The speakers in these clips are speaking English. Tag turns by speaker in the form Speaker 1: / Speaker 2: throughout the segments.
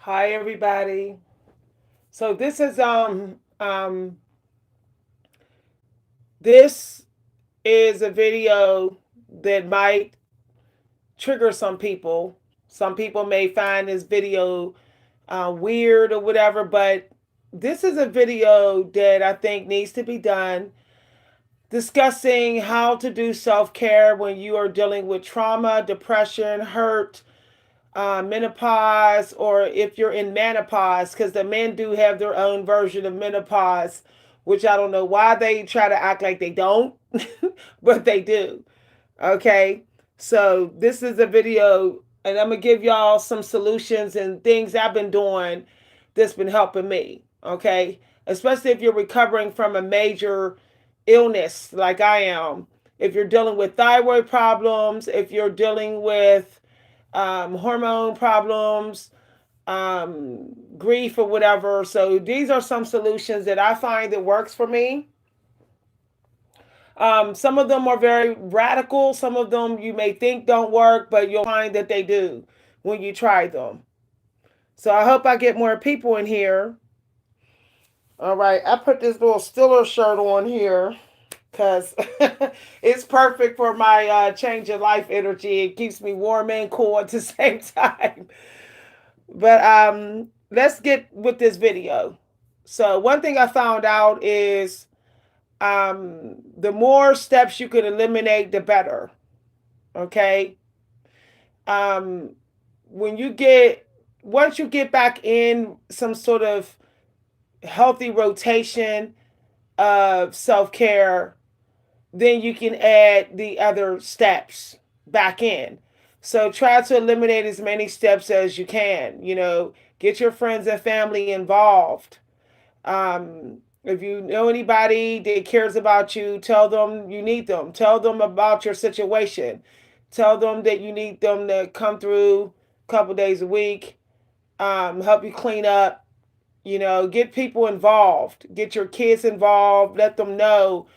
Speaker 1: Hi everybody. So this is a video that might trigger some people. Some people may find this video weird or whatever, but this is a video that I think needs to be done discussing how to do self-care when you are dealing with trauma, depression, hurt, menopause, or if you're in menopause, because the men do have their own version of menopause, which I don't know why they try to act like they don't, but they do. Okay, so this is a video, and I'm gonna give y'all some solutions and things I've been doing that's been helping me. Okay, especially if you're recovering from a major illness like I am. If you're dealing with thyroid problems, if you're dealing with hormone problems, grief, or whatever. So these are some solutions that I find that works for me. Some of them are very radical. Some of them you may think don't work, but you'll find that they do when you try them. So I hope I get more people in here. All right, I put this little Stiller shirt on here because it's perfect for my change of life energy. It keeps me warm and cool at the same time. But let's get with this video. So one thing I found out is the more steps you can eliminate, the better. Okay. Um, when you get once you get back in some sort of healthy rotation of self care, then you can add the other steps back in. So try to eliminate as many steps as you can. Get your friends and family involved. If you know anybody that cares about you, tell them you need them. Tell them about your situation. Tell them that you need them to come through a couple days a week, help you clean up. Get people involved. Get your kids involved. Let them know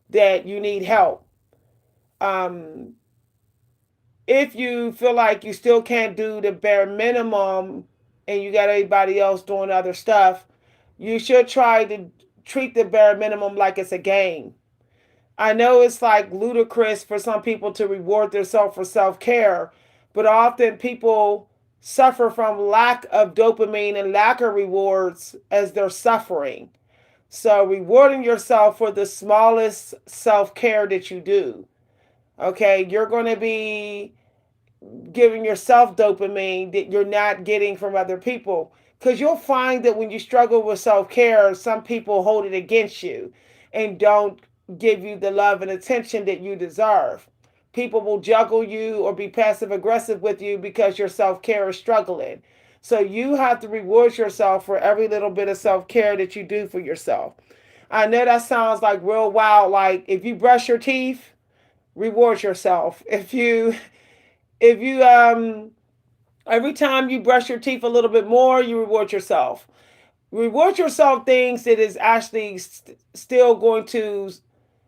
Speaker 1: that you need help. Um, if you feel like you still can't do the bare minimum and you got everybody else doing other stuff, you should try to treat the bare minimum like it's a game. I know it's like ludicrous for some people to reward themselves for self care, but often people suffer from lack of dopamine and lack of rewards as they're suffering. So, rewarding yourself for the smallest self care that you do. Okay, you're going to be giving yourself dopamine that you're not getting from other people. Because you'll find that when you struggle with self care, some people hold it against you and don't give you the love and attention that you deserve. People will juggle you or be passive aggressive with you because your self care is struggling. So you have to reward yourself for every little bit of self care that you do for yourself. I know that sounds like real wild. Like if you brush your teeth, reward yourself. If you every time you brush your teeth a little bit more, you reward yourself. Reward yourself things that is actually still going to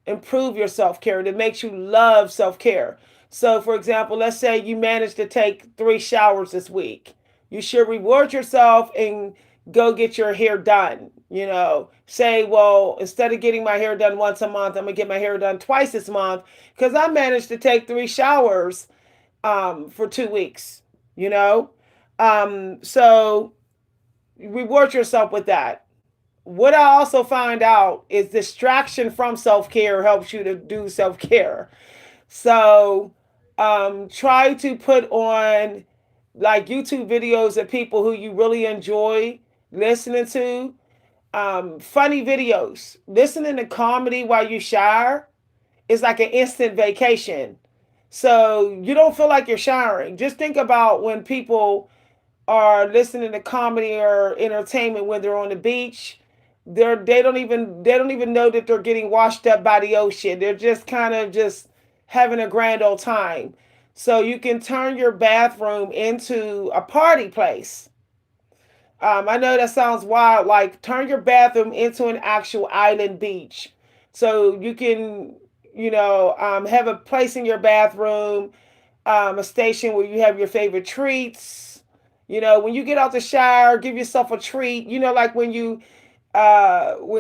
Speaker 1: improve your self-care, that makes you love self-care. So for example, let's say you managed to take 3 showers this week. You should reward yourself and go get your hair done. Say, well, instead of getting my hair done once a month, I'm gonna get my hair done twice this month because I managed to take 3 showers for 2 weeks. You know, so reward yourself with that. What I also find out is distraction from self care helps you to do self care. So try to put on like YouTube videos of people who you really enjoy listening to. Funny videos. Listening to comedy while you shower is like an instant vacation. So you don't feel like you're showering. Just think about when people are listening to comedy or entertainment when they're on the beach. They don't even know that they're getting washed up by the ocean. They're just kind of just having a grand old time. So you can turn your bathroom into a party place. I know that sounds wild. Like turn your bathroom into an actual island beach, so you can, have a place in your bathroom, a station where you have your favorite treats. When you get out the shower, give yourself a treat. Like when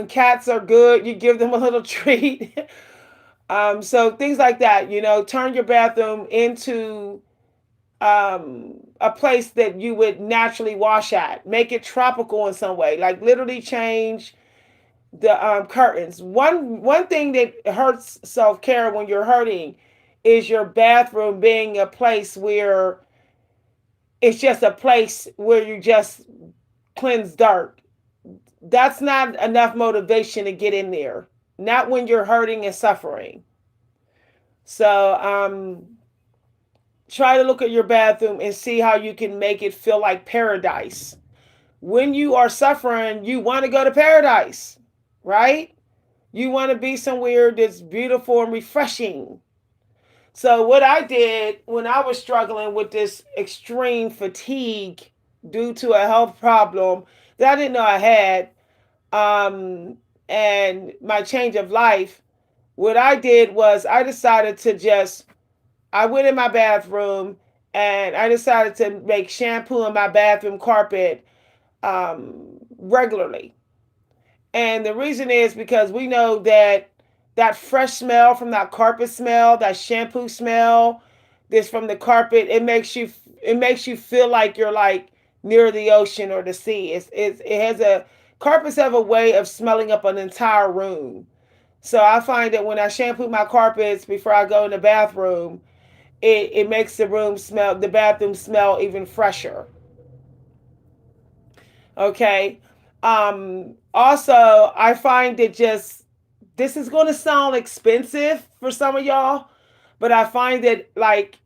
Speaker 1: cats are good, you give them a little treat. So things like that. Turn your bathroom into a place that you would naturally wash at. Make it tropical in some way. Like literally change the curtains. One thing that hurts self care when you're hurting is your bathroom being a place where it's just a place where you just cleanse dirt. That's not enough motivation to get in there. Not when you're hurting and suffering. So try to look at your bathroom and see how you can make it feel like paradise. When you are suffering, you want to go to paradise, right? You want to be somewhere that's beautiful and refreshing. So, what I did when I was struggling with this extreme fatigue due to a health problem that I didn't know I had, and my change of life, what I did was I decided to I went in my bathroom and I decided to make shampoo in my bathroom carpet regularly. And the reason is because we know that that fresh smell from that carpet smell, that shampoo smell, this from the carpet, it makes you feel like you're like near the ocean or the sea. It has a carpets have a way of smelling up an entire room. So I find that when I shampoo my carpets before I go in the bathroom, it makes the bathroom smell even fresher. Okay. Also, I find that this is going to sound expensive for some of y'all, but I find that like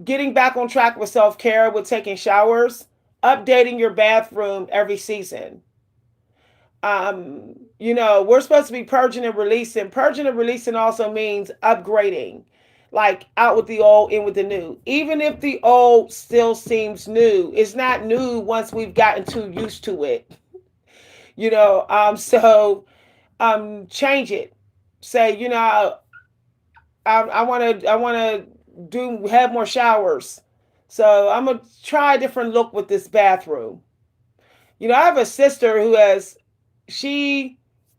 Speaker 1: getting back on track with self care, with taking showers, updating your bathroom every season. We're supposed to be purging and releasing. Purging and releasing also means upgrading, like out with the old, in with the new. Even if the old still seems new, it's not new once we've gotten too used to it. So change it. Say, I want to do have more showers. So I'm gonna try a different look with this bathroom. I have a sister who has she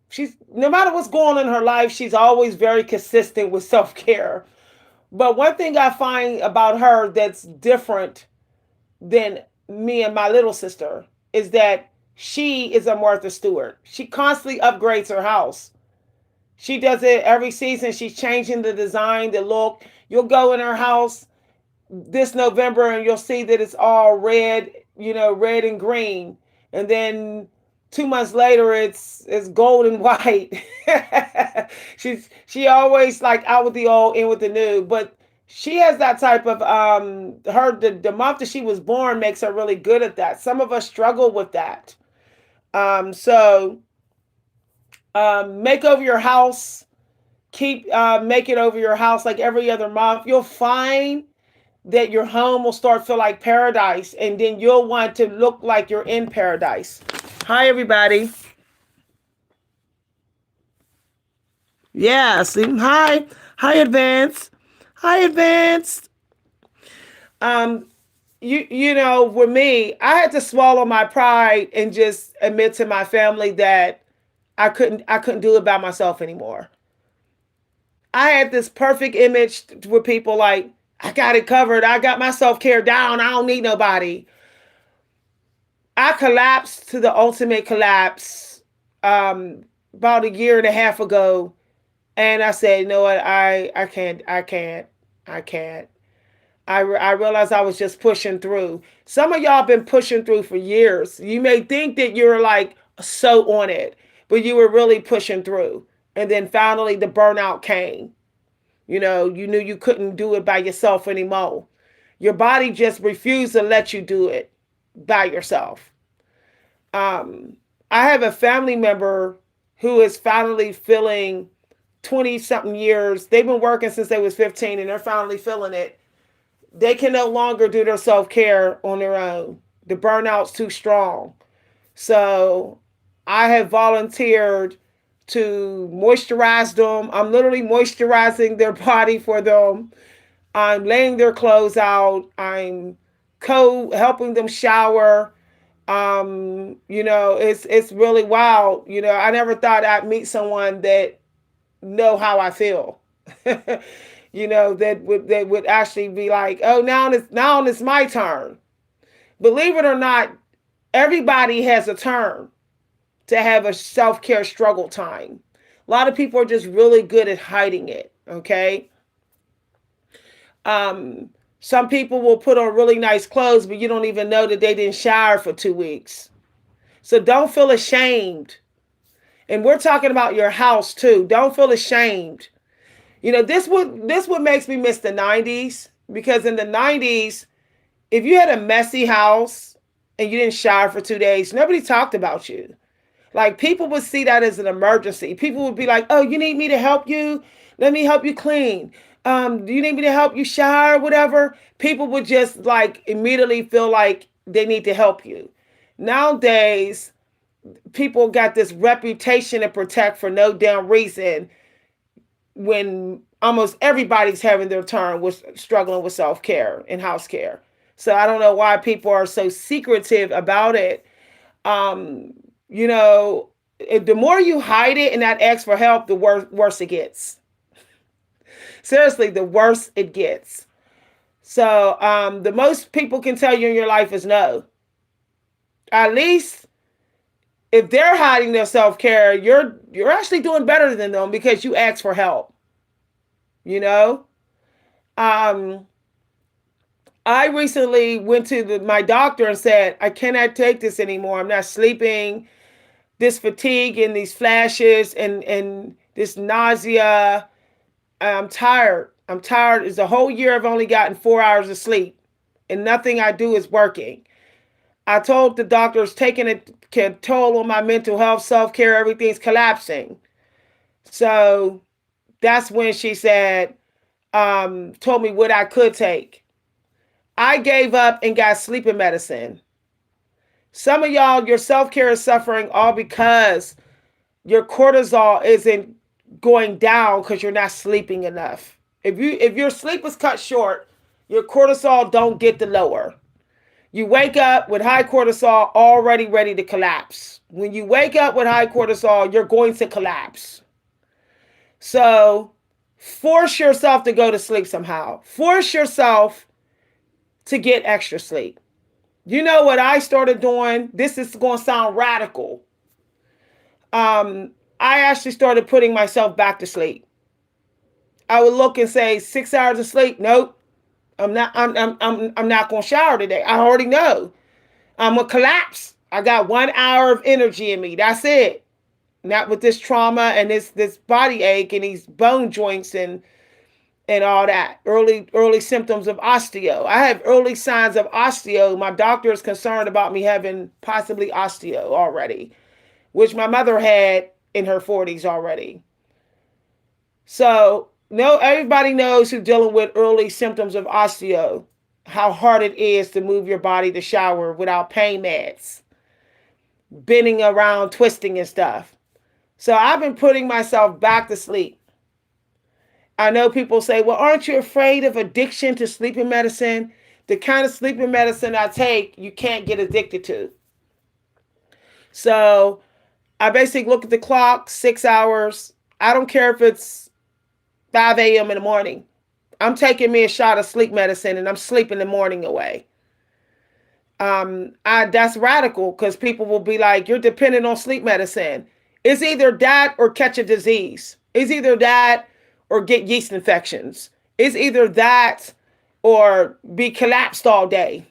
Speaker 1: she's no matter what's going on in her life, she's always very consistent with self-care. But one thing I find about her that's different than me and my little sister is that she is a Martha Stewart. She constantly upgrades her house. She does it every season. She's changing the design, the look. You'll go in her house this November and you'll see that it's all red, red and green. And then 2 months later it's gold and white. She always like out with the old, in with the new. But she has that type of the month that she was born makes her really good at that. Some of us struggle with that. So make over your house. Keep make it over your house like every other month. You'll find that your home will start feel like paradise, and then you'll want to look like you're in paradise. Hi, everybody. Yes. Hi. Hi, Advanced. Hi, Advanced. Um, with me, I had to swallow my pride and just admit to my family that I couldn't do it by myself anymore. I had this perfect image with people like, I got it covered. I got my self care down. I don't need nobody. I collapsed to the ultimate collapse about a year and a half ago. And I said, you know what? I can't. I realized I was just pushing through. Some of y'all been pushing through for years. You may think that you're like so on it, but you were really pushing through. And then finally the burnout came. You knew you couldn't do it by yourself anymore. Your body just refused to let you do it by yourself. I have a family member who is finally feeling 20 something years. They've been working since they was 15 and they're finally feeling it. They can no longer do their self care on their own. The burnout's too strong. So I have volunteered to moisturize them. I'm literally moisturizing their body for them. I'm laying their clothes out. I'm helping them shower. It's really wild. I never thought I'd meet someone that know how I feel. That would actually be like, oh, now it's my turn. Believe it or not, everybody has a turn to have a self-care struggle time. A lot of people are just really good at hiding it. Okay. Um, some people will put on really nice clothes, but you don't even know that they didn't shower for 2 weeks. So don't feel ashamed. And we're talking about your house too. Don't feel ashamed. This what makes me miss the 90s, because in the 90s, if you had a messy house and you didn't shower for 2 days, nobody talked about you. Like, people would see that as an emergency. People would be like, "Oh, you need me to help you? Let me help you clean. Do you need me to help you shower, whatever?" People would just like immediately feel like they need to help you. Nowadays, people got this reputation to protect for no damn reason, when almost everybody's having their turn with struggling with self-care and house care. So I don't know why people are so secretive about it. Um, the more you hide it and not ask for help, the worse it gets. Seriously, the worse it gets. So the most people can tell you in your life is no. At least if they're hiding their self-care, you're actually doing better than them because you ask for help. You know? Um I recently went to my doctor and said, I cannot take this anymore. I'm not sleeping. This fatigue and these flashes and this nausea. I'm tired. I'm tired. It's a whole year I've only gotten 4 hours of sleep, and nothing I do is working. I told the doctor it's taking a toll on my mental health, self-care, everything's collapsing. So that's when she said, told me what I could take. I gave up and got sleeping medicine. Some of y'all, your self-care is suffering all because your cortisol isn't going down because you're not sleeping enough. If your sleep is cut short, your cortisol don't get the lower. You wake up with high cortisol already ready to collapse. When you wake up with high cortisol, you're going to collapse. So force yourself to go to sleep somehow. Force yourself to get extra sleep. You know what I started doing? This is going to sound radical. I actually started putting myself back to sleep. I would look and say 6 hours of sleep. Nope, I'm not. I'm not going to shower today. I already know I'm gonna collapse. I got 1 hour of energy in me. That's it. Not with this trauma and this body ache and these bone joints and all that. Early symptoms of osteo. I have early signs of osteo. My doctor is concerned about me having possibly osteo already, which my mother had in her 40s already. So, no, everybody knows who's dealing with early symptoms of osteo, how hard it is to move your body to shower without pain meds, bending around, twisting and stuff. So I've been putting myself back to sleep. I know people say, well, aren't you afraid of addiction to sleeping medicine? The kind of sleeping medicine I take, you can't get addicted to. So I basically look at the clock, 6 hours. I don't care if it's 5 a.m. in the morning. I'm taking me a shot of sleep medicine and I'm sleeping the morning away. That's radical because people will be like, you're dependent on sleep medicine. It's either that or catch a disease. It's either that or get yeast infections. It's either that or be collapsed all day.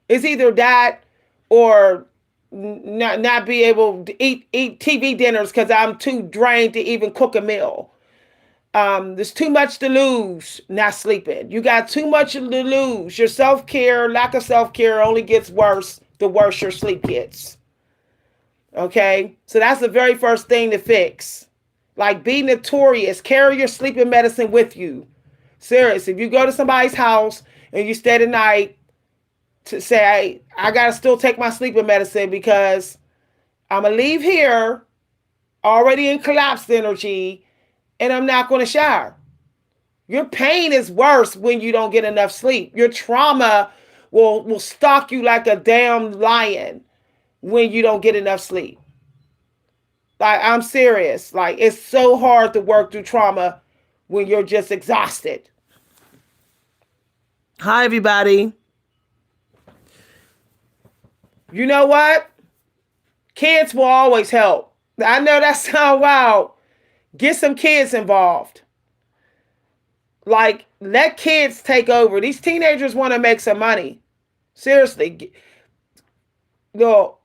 Speaker 1: It's either that or not be able to eat TV dinners because I'm too drained to even cook a meal. There's too much to lose not sleeping. You got too much to lose. Your self-care, lack of self-care only gets worse the worse your sleep gets. Okay? So that's the very first thing to fix. Like, be notorious. Carry your sleeping medicine with you. Serious. If you go to somebody's house and you stay the night, to say, hey, I got to still take my sleeping medicine because I'm going to leave here already in collapsed energy and I'm not going to shower. Your pain is worse when you don't get enough sleep. Your trauma will stalk you like a damn lion when you don't get enough sleep. Like, I'm serious. Like, it's so hard to work through trauma when you're just exhausted. Hi, everybody. You know what? Kids will always help. I know that sounds wild. Get some kids involved. Like, let kids take over. These teenagers want to make some money. Seriously. No,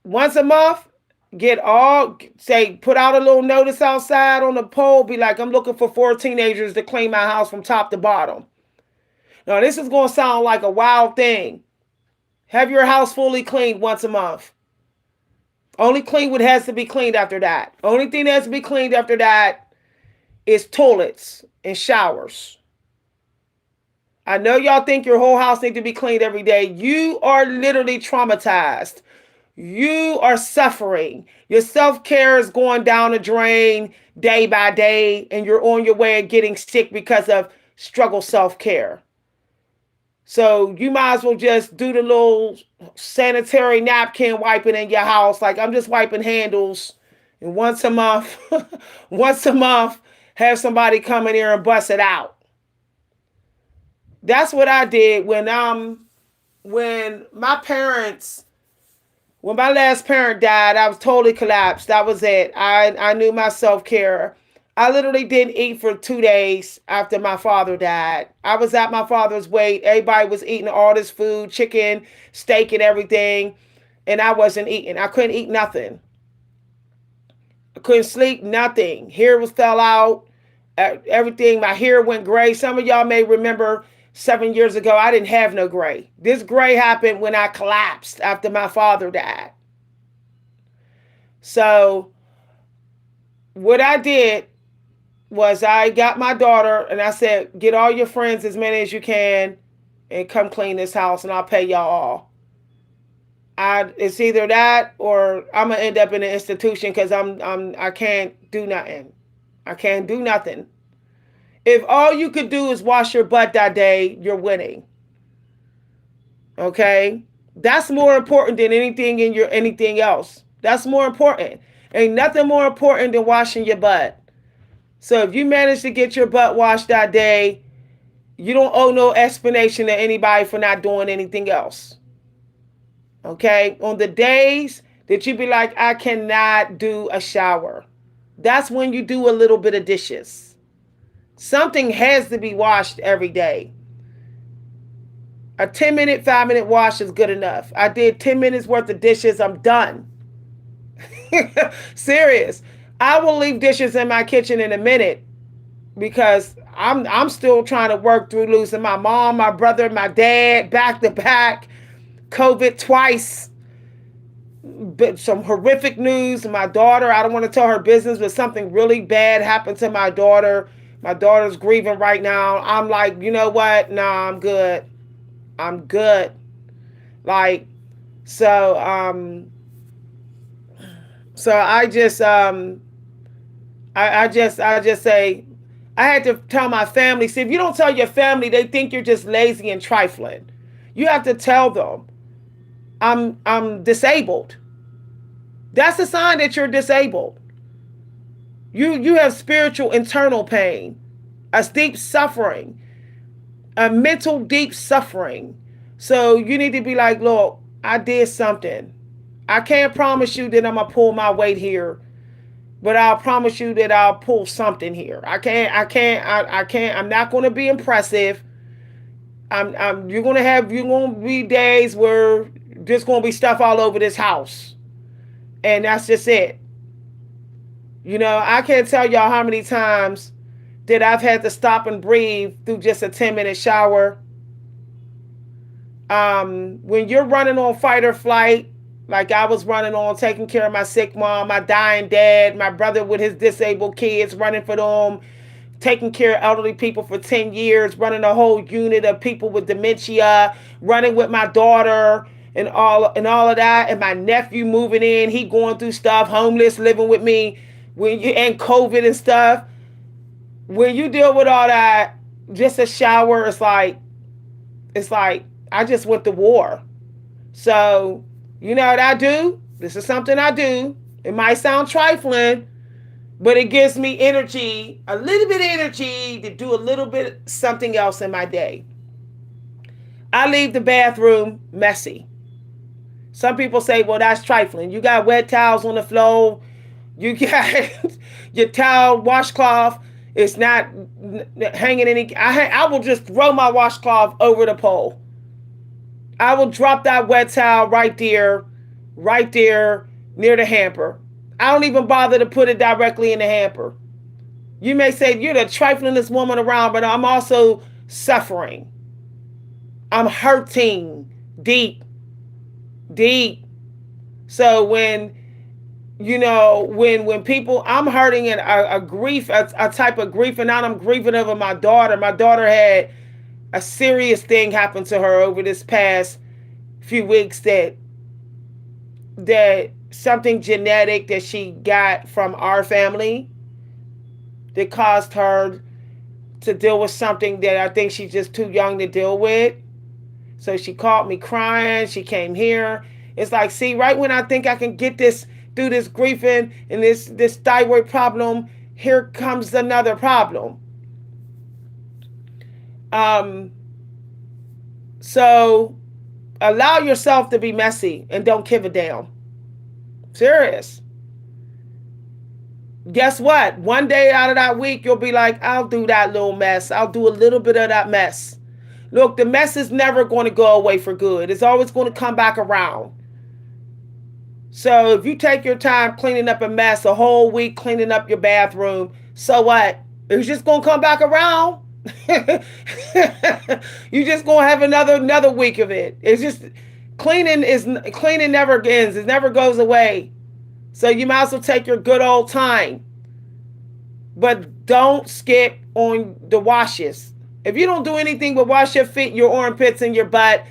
Speaker 1: once a month, put out a little notice outside on the pole, be like, I'm looking for 4 teenagers to clean my house from top to bottom. Now, this is going to sound like a wild thing. Have your house fully cleaned once a month. Only clean what has to be cleaned after that. Only thing that has to be cleaned after that is toilets and showers. I know y'all think your whole house needs to be cleaned every day. You are literally traumatized. You are suffering. Your self-care is going down the drain day by day, and you're on your way of getting sick because of struggle self-care. So you might as well just do the little sanitary napkin wiping in your house. Like, I'm just wiping handles. And once a month, have somebody come in here and bust it out. That's what I did when my parents, when my last parent died. I was totally collapsed. That was it. I knew my self-care. I literally didn't eat for 2 days after my father died. I was at my father's wake. Everybody was eating all this food, chicken, steak, and everything. And I wasn't eating. I couldn't eat nothing. I couldn't sleep, nothing. Hair fell out. Everything. My hair went gray. Some of y'all may remember 7 years ago, I didn't have no gray. This gray happened when I collapsed after my father died. So what I did was I got my daughter and I said, get all your friends, as many as you can, and come clean this house and I'll pay y'all all. It's either that or I'm gonna end up in an institution because I can't do nothing. I can't do nothing. If all you could do is wash your butt that day, you're winning. Okay? That's more important than anything else. That's more important. Ain't nothing more important than washing your butt. So if you manage to get your butt washed that day, you don't owe no explanation to anybody for not doing anything else. Okay? On the days that you be like, I cannot do a shower, that's when you do a little bit of dishes. Something has to be washed every day. A 10-minute, 5-minute wash is good enough. I did 10 minutes worth of dishes. I'm done. Serious. I will leave dishes in my kitchen in a minute because I'm still trying to work through losing my mom, my brother, my dad, back to back, COVID twice. But some horrific news. My daughter, I don't want to tell her business, but something really bad happened to my daughter. My daughter's grieving right now. I'm like, you know what? Nah, I'm good. I'm good. Like, so I just I just say, I had to tell my family. See, if you don't tell your family, they think you're just lazy and trifling. You have to tell them, I'm disabled. That's a sign that you're disabled. You have spiritual internal pain, a deep suffering, a mental deep suffering. So you need to be like, look, I did something. I can't promise you that I'm gonna pull my weight here, but I'll promise you that I'll pull something here. I can't. I'm not gonna be impressive. You're gonna be days where there's gonna be stuff all over this house, and that's just it. You know, I can't tell y'all how many times that I've had to stop and breathe through just a 10-minute shower. When you're running on fight or flight, like I was running on taking care of my sick mom, my dying dad, my brother with his disabled kids, running for them, taking care of elderly people for 10 years, running a whole unit of people with dementia, running with my daughter and all of that, and my nephew moving in, he going through stuff, homeless, living with me, and COVID and stuff. When you deal with all that, just a shower, it's like I just went to war. So, you know what I do? This is something I do. It might sound trifling, but it gives me energy, a little bit of energy to do a little bit something else in my day. I leave the bathroom messy. Some people say, well, that's trifling. You got wet towels on the floor. You got your towel, washcloth. It's not hanging any. I will just throw my washcloth over the pole. I will drop that wet towel right there near the hamper. I don't even bother to put it directly in the hamper. You may say you're the triflingest woman around, but I'm also suffering. I'm hurting deep, deep. So when people, I'm hurting in a grief, a type of grief, and now I'm grieving over my daughter. My daughter had a serious thing happen to her over this past few weeks, that something genetic that she got from our family that caused her to deal with something that I think she's just too young to deal with. So she called me crying. She came here. It's like, see, right when I think I can get this through this grieving and this thyroid problem, here comes another problem. Um, so allow yourself to be messy and don't give a damn. Serious. Guess what? One day out of that week, you'll be like, I'll do that little mess. I'll do a little bit of that mess. Look, the mess is never going to go away for good. It's always going to come back around. So if you take your time cleaning up a mess, a whole week cleaning up your bathroom, so what? It's just going to come back around. You just going to have another week of it. It's just cleaning never ends. It never goes away. So you might as well take your good old time. But don't skip on the washes. If you don't do anything but wash your feet, your armpits, and your butt,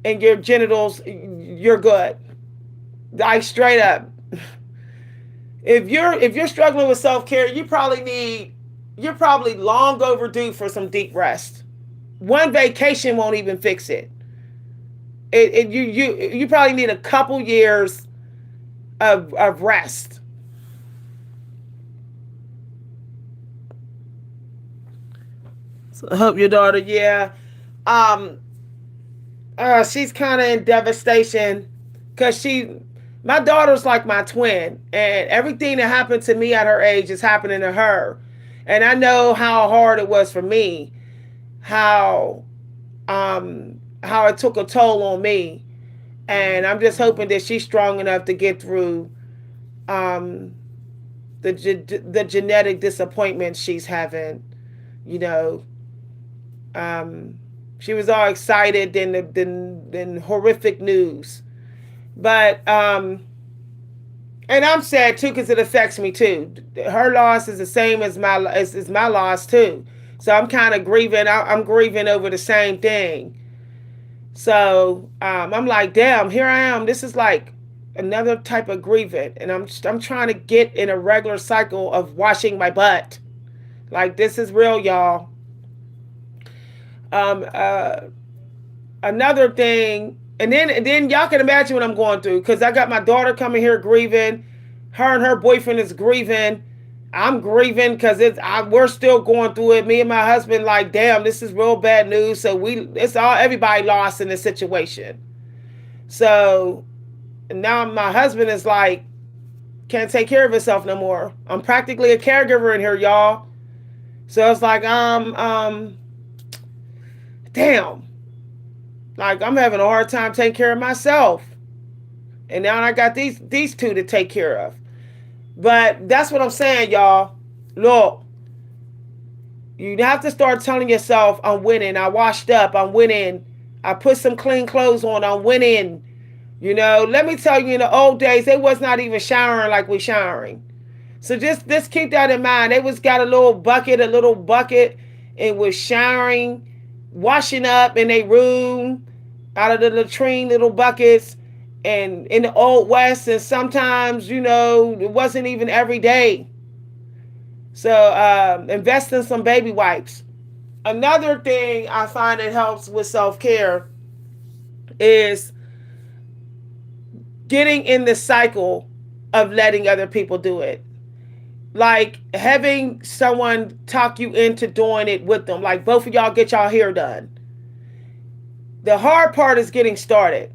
Speaker 1: and your genitals, you're good. Like straight up. If you're struggling with self-care, you're probably long overdue for some deep rest. One vacation won't even fix it. You probably need a couple years of rest. So I hope your daughter, yeah. Um, she's kind of in devastation because my daughter's like my twin, and everything that happened to me at her age is happening to her. And I know how hard it was for me, how how it took a toll on me, and I'm just hoping that she's strong enough to get through um, the genetic disappointment she's having. You know, she was all excited, then horrific news. But and I'm sad too because it affects me too. Her loss is the same as my loss too. So I'm kind of grieving. I'm grieving over the same thing. So I'm like, damn, here I am. This is like another type of grieving, and I'm trying to get in a regular cycle of washing my butt. Like this is real, y'all. Um, uh, Another thing, and then y'all can imagine what I'm going through because I got my daughter coming here grieving. Her and her boyfriend is grieving. I'm grieving because we're still going through it. Me and my husband like, damn, this is real bad news. So it's all everybody lost in this situation. So now my husband is like, can't take care of himself no more. I'm practically a caregiver in here, y'all. So it's like, damn. Like I'm having a hard time taking care of myself. And now I got these two to take care of. But that's what I'm saying, y'all. Look, you have to start telling yourself, I'm winning. I washed up. I'm winning. I put some clean clothes on. I'm winning. You know, let me tell you, in the old days, they was not even showering like we showering. So just keep that in mind. They was got a little bucket, and was showering, washing up in their room out of the latrine little buckets. And in the old West, and sometimes, it wasn't even every day. So invest in some baby wipes. Another thing I find that helps with self-care is getting in the cycle of letting other people do it. Like having someone talk you into doing it with them. Like both of y'all get y'all hair done. The hard part is getting started.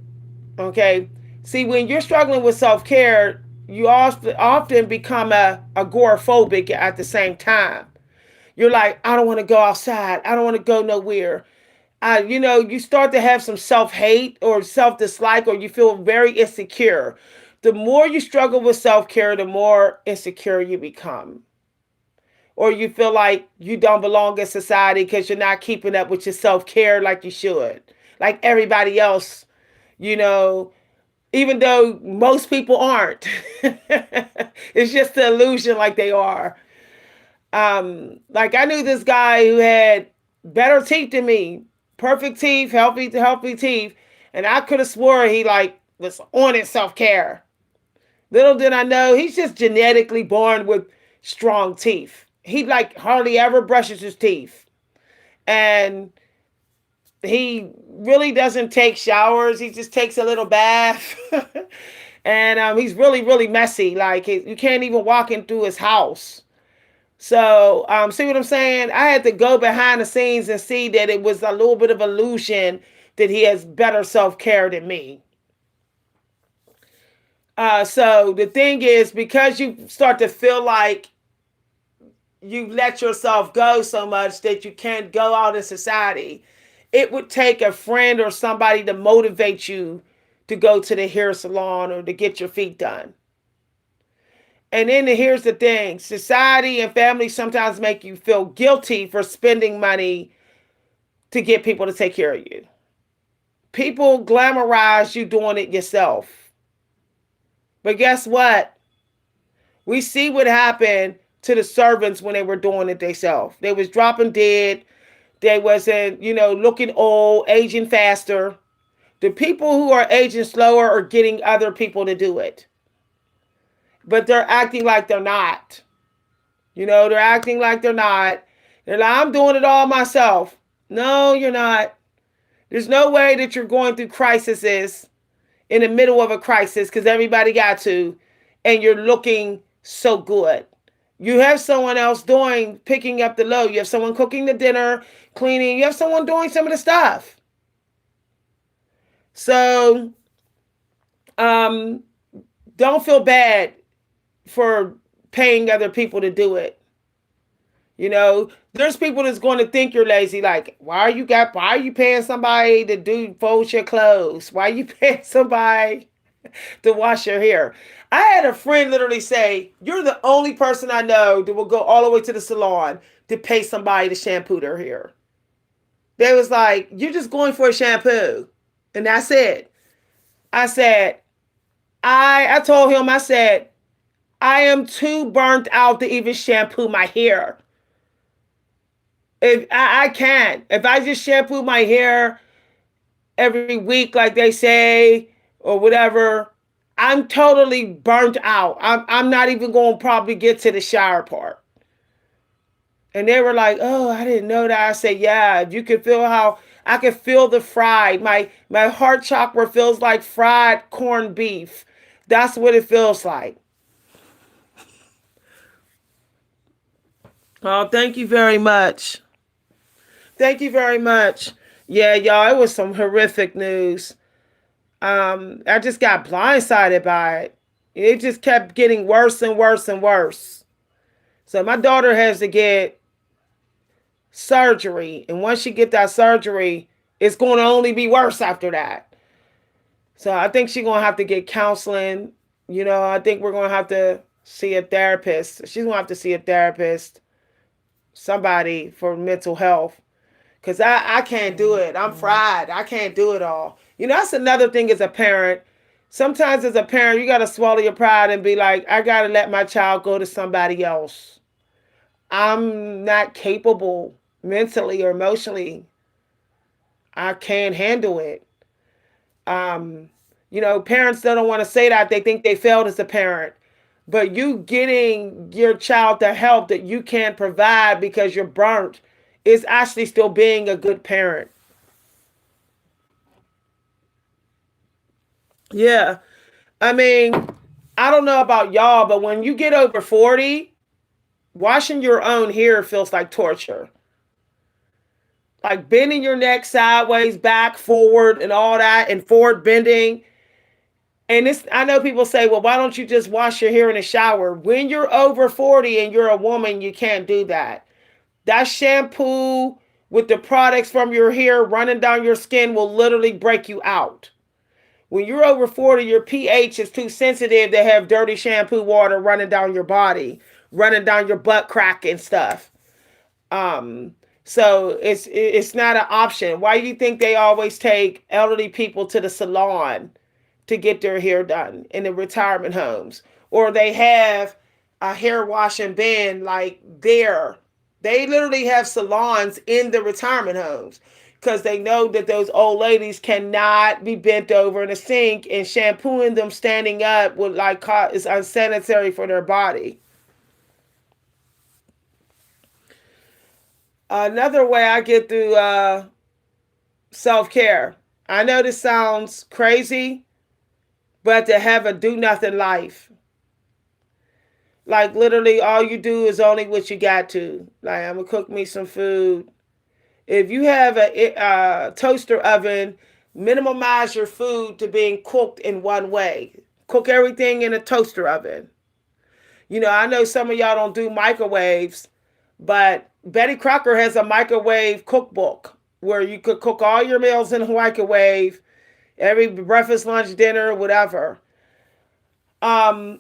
Speaker 1: Okay. See, when you're struggling with self care, you often become agoraphobic at the same time. You're like, I don't want to go outside. I don't want to go nowhere. You start to have some self hate or self dislike, or you feel very insecure. The more you struggle with self care, the more insecure you become. Or you feel like you don't belong in society because you're not keeping up with your self care like you should, like everybody else, you know, even though most people aren't. It's just the illusion like they are. Like I knew this guy who had better teeth than me, perfect teeth, healthy teeth, and I could have swore he like was on his self care. Little did I know he's just genetically born with strong teeth. He like hardly ever brushes his teeth, and he really doesn't take showers. He just takes a little bath. And he's really messy. Like you can't even walk in through his house. So, see what I'm saying? I had to go behind the scenes and see that it was a little bit of illusion that he has better self care than me. So the thing is, because you start to feel like you let yourself go so much that you can't go out in society, it would take a friend or somebody to motivate you to go to the hair salon or to get your feet done. And then here's the thing, society and family sometimes make you feel guilty for spending money to get people to take care of you. People glamorize you doing it yourself. But guess what? We see what happened to the servants when they were doing it themselves. They was dropping dead. They wasn't, looking old, aging faster. The people who are aging slower are getting other people to do it. But they're acting like they're not. They're acting like they're not. They're like, I'm doing it all myself. No, you're not. There's no way that you're going through crises in the middle of a crisis because everybody got to, and you're looking so good. You have someone else picking up the load. You have someone cooking the dinner, cleaning. You have someone doing some of the stuff. So, um, don't feel bad for paying other people to do it. There's people that's going to think you're lazy. Like, why are you paying somebody to fold your clothes? Why are you paying somebody to wash your hair? I had a friend literally say, you're the only person I know that will go all the way to the salon to pay somebody to shampoo their hair. They was like, you're just going for a shampoo. And that's it. I said, I told him, I said, I am too burnt out to even shampoo my hair. If I can't. If I just shampoo my hair every week, like they say, or whatever, I'm totally burnt out. I'm not even going to probably get to the shower part. And they were like, "Oh, I didn't know that." I said, "Yeah, if you could feel how I could feel the fried. My heart chakra feels like fried corned beef. That's what it feels like." Oh, thank you very much. Thank you very much. Yeah, y'all, it was some horrific news. I just got blindsided by it. It just kept getting worse and worse and worse. So my daughter has to get surgery, and once she get that surgery, it's going to only be worse after that. So I think she's going to have to get counseling. I think we're going to have to see a therapist. She's going to have to see a therapist, somebody for mental health. Because I can't do it. I'm fried. I can't do it all. That's another thing as a parent. Sometimes as a parent, you got to swallow your pride and be like, I got to let my child go to somebody else. I'm not capable mentally or emotionally. I can't handle it. Um, Parents don't want to say that. They think they failed as a parent. But you getting your child the help that you can't provide because you're burnt is actually still being a good parent. Yeah. I mean, I don't know about y'all, but when you get over 40, washing your own hair feels like torture. Like bending your neck sideways, back, forward, and all that, and forward bending. And this, I know people say, well, why don't you just wash your hair in the shower? When you're over 40 and you're a woman, you can't do that. That shampoo with the products from your hair running down your skin will literally break you out. When you're over 40, your pH is too sensitive to have dirty shampoo water running down your body, running down your butt crack and stuff. Um, so it's not an option. Why do you think they always take elderly people to the salon to get their hair done in the retirement homes? Or they have a hair wash and bend like there. They literally have salons in the retirement homes because they know that those old ladies cannot be bent over in a sink, and shampooing them standing up would like is unsanitary for their body. Another way I get through self care. I know this sounds crazy, but to have a do nothing life. Like literally, all you do is only what you got to. Like I'm gonna cook me some food. If you have a toaster oven, minimize your food to being cooked in one way. Cook everything in a toaster oven. You know, I know some of y'all don't do microwaves, but Betty Crocker has a microwave cookbook where you could cook all your meals in a microwave, every breakfast, lunch, dinner, whatever. Um,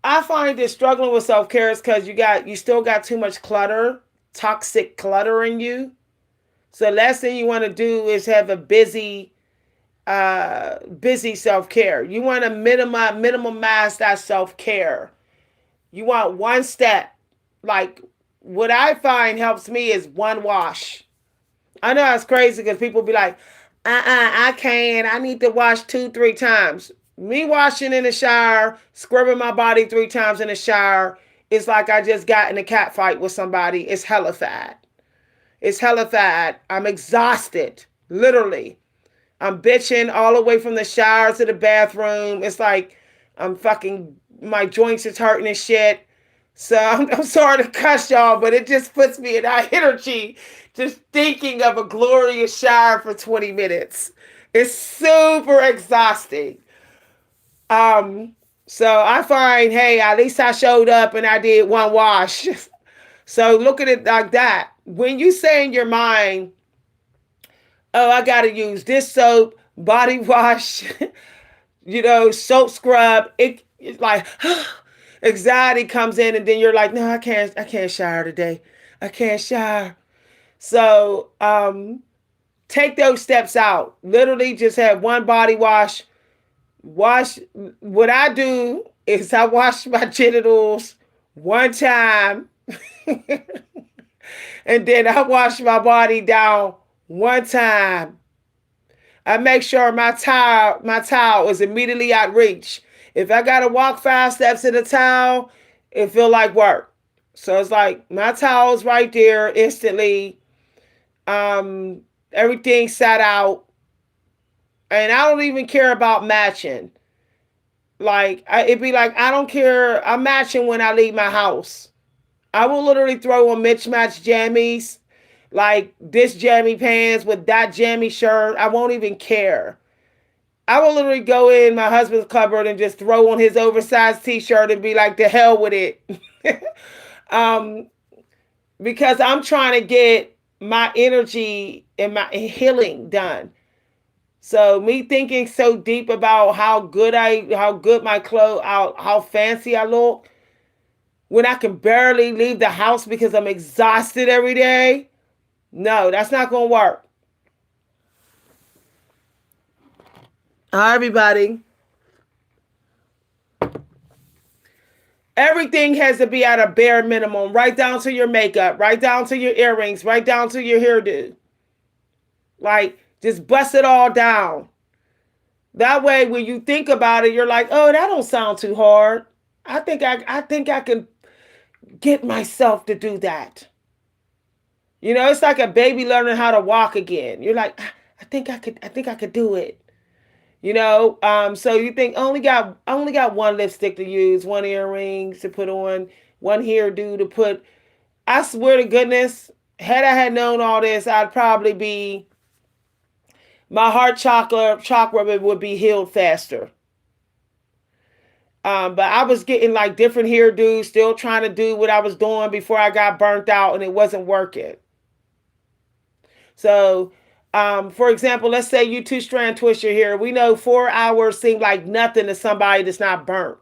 Speaker 1: I find that struggling with self care is because you still got too much clutter, toxic clutter in you. So the last thing you want to do is have a busy self care. You want to minimize that self care. You want one step. Like what I find helps me is one wash. I know it's crazy because people be like, I can't. I need to wash two, three times. Me washing in the shower, scrubbing my body three times in the shower, it's like I just got in a cat fight with somebody. It's hella fat. It's hella fat. I'm exhausted. Literally. I'm bitching all the way from the shower to the bathroom. It's like I'm fucking, my joints is hurting and shit. So I'm sorry to cuss y'all, but it just puts me in that energy just thinking of a glorious shower for 20 minutes. It's super exhausting. Um, so I find, hey, at least I showed up and I did one wash. So look at it like that. When you say in your mind, oh, I got to use this soap, body wash, soap scrub. It's like anxiety comes in, and then you're like, no, I can't shower today. I can't shower. So take those steps out. Literally, just have one body wash. Wash. What I do is I wash my genitals one time, and then I wash my body down one time. I make sure my towel is immediately out reach. If I gotta walk 5 steps in the towel, it feel like work. So it's like my towel's right there instantly. Everything sat out, and I don't even care about matching. It'd be like I don't care. I'm matching when I leave my house. I will literally throw on mismatched jammies, like this jammy pants with that jammy shirt. I won't even care. I will literally go in my husband's cupboard and just throw on his oversized t-shirt and be like, the hell with it. um, because I'm trying to get my energy and my healing done. So me thinking so deep about how good my clothes, how fancy I look when I can barely leave the house because I'm exhausted every day. No, that's not gonna work. Everybody, everything has to be at a bare minimum, right down to your makeup, right down to your earrings, right down to your hairdo. Like, just bust it all down. That way, when you think about it, you're like, oh, that don't sound too hard. I think I can get myself to do that. It's like a baby learning how to walk again. You're like, I think I could do it. So you think I only got one lipstick to use, one earrings to put on, one hairdo to put. I swear to goodness, had I had known all this, I'd probably be my heart chakra would be healed faster. But I was getting like different hairdos, still trying to do what I was doing before I got burnt out, and it wasn't working. So, for example, let's say you two-strand twist your hair. We know 4 hours seem like nothing to somebody that's not burnt.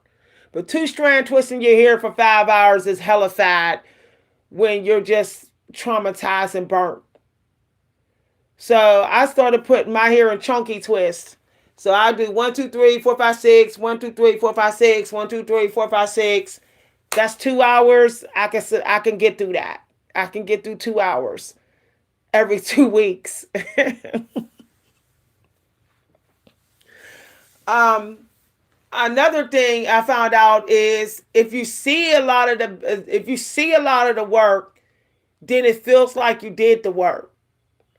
Speaker 1: But two-strand twisting your hair for 5 hours is hella fat when you're just traumatized and burnt. So I started putting my hair in chunky twists. So I do 1, 2, 3, 4, 5, 6, 1, 2, 3, 4, 5, 6, 1, 2, 3, 4, 5, 6. That's 2 hours. I can get through that. I can get through 2 hours every 2 weeks. um, Another thing I found out is if you see a lot of the work, then it feels like you did the work.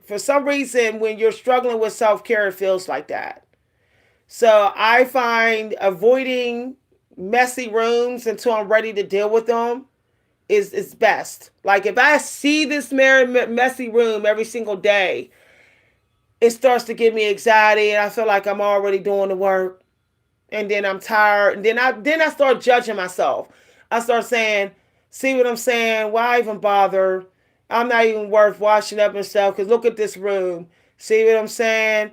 Speaker 1: For some reason, when you're struggling with self care, it feels like that. So I find avoiding messy rooms until I'm ready to deal with them is best. Like if I see this messy room every single day, it starts to give me anxiety, and I feel like I'm already doing the work, and then I'm tired, and then I start judging myself. I start saying, "See what I'm saying? Why even bother? I'm not even worth washing up and stuff. Cause look at this room. See what I'm saying?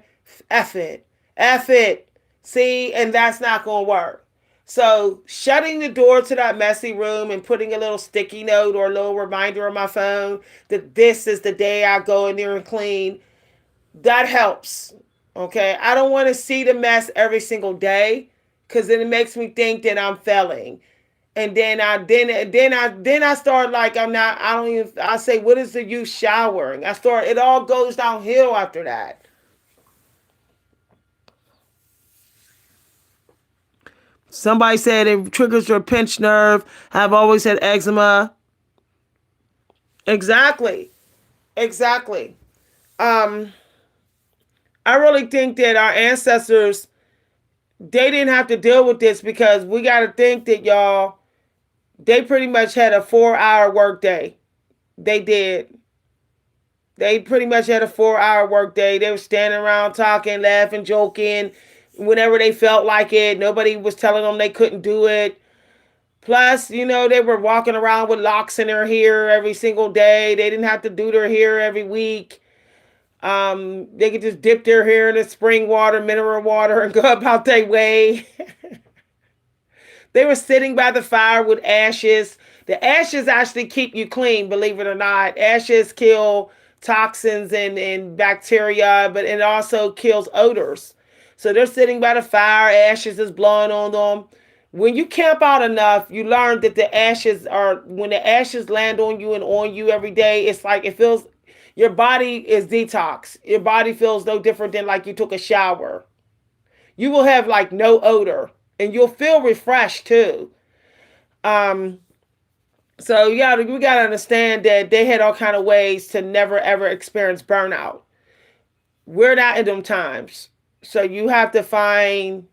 Speaker 1: F it, F it. See, and that's not gonna work." So shutting the door to that messy room and putting a little sticky note or a little reminder on my phone that this is the day I go in there and clean, that helps. Okay, I don't want to see the mess every single day because then it makes me think that I'm failing. And then I start like I'm not. I don't even. I say, what is the use showering? I start. It all goes downhill after that. Somebody said it triggers your pinched nerve. I've always had eczema. Exactly. Exactly. Um, I really think that our ancestors, they didn't have to deal with this because we got to think that y'all, they pretty much had a 4 hour work day. They did. They pretty much had a 4 hour work day. They were standing around talking, laughing, joking whenever they felt like it. Nobody was telling them they couldn't do it. Plus, they were walking around with locks in their hair every single day. They didn't have to do their hair every week. They could just dip their hair in the spring water, mineral water, and go about their way. They were sitting by the fire with ashes. The ashes actually keep you clean, believe it or not. Ashes kill toxins and bacteria, but it also kills odors. So they're sitting by the fire, ashes is blowing on them. When you camp out enough, you learn that when the ashes land on you and on you every day, it's like it feels, your body is detox. Your body feels no different than like you took a shower. You will have like no odor and you'll feel refreshed too. Um, so yeah, we gotta understand that they had all kind of ways to never ever experience burnout. We're not in them times, so you have to find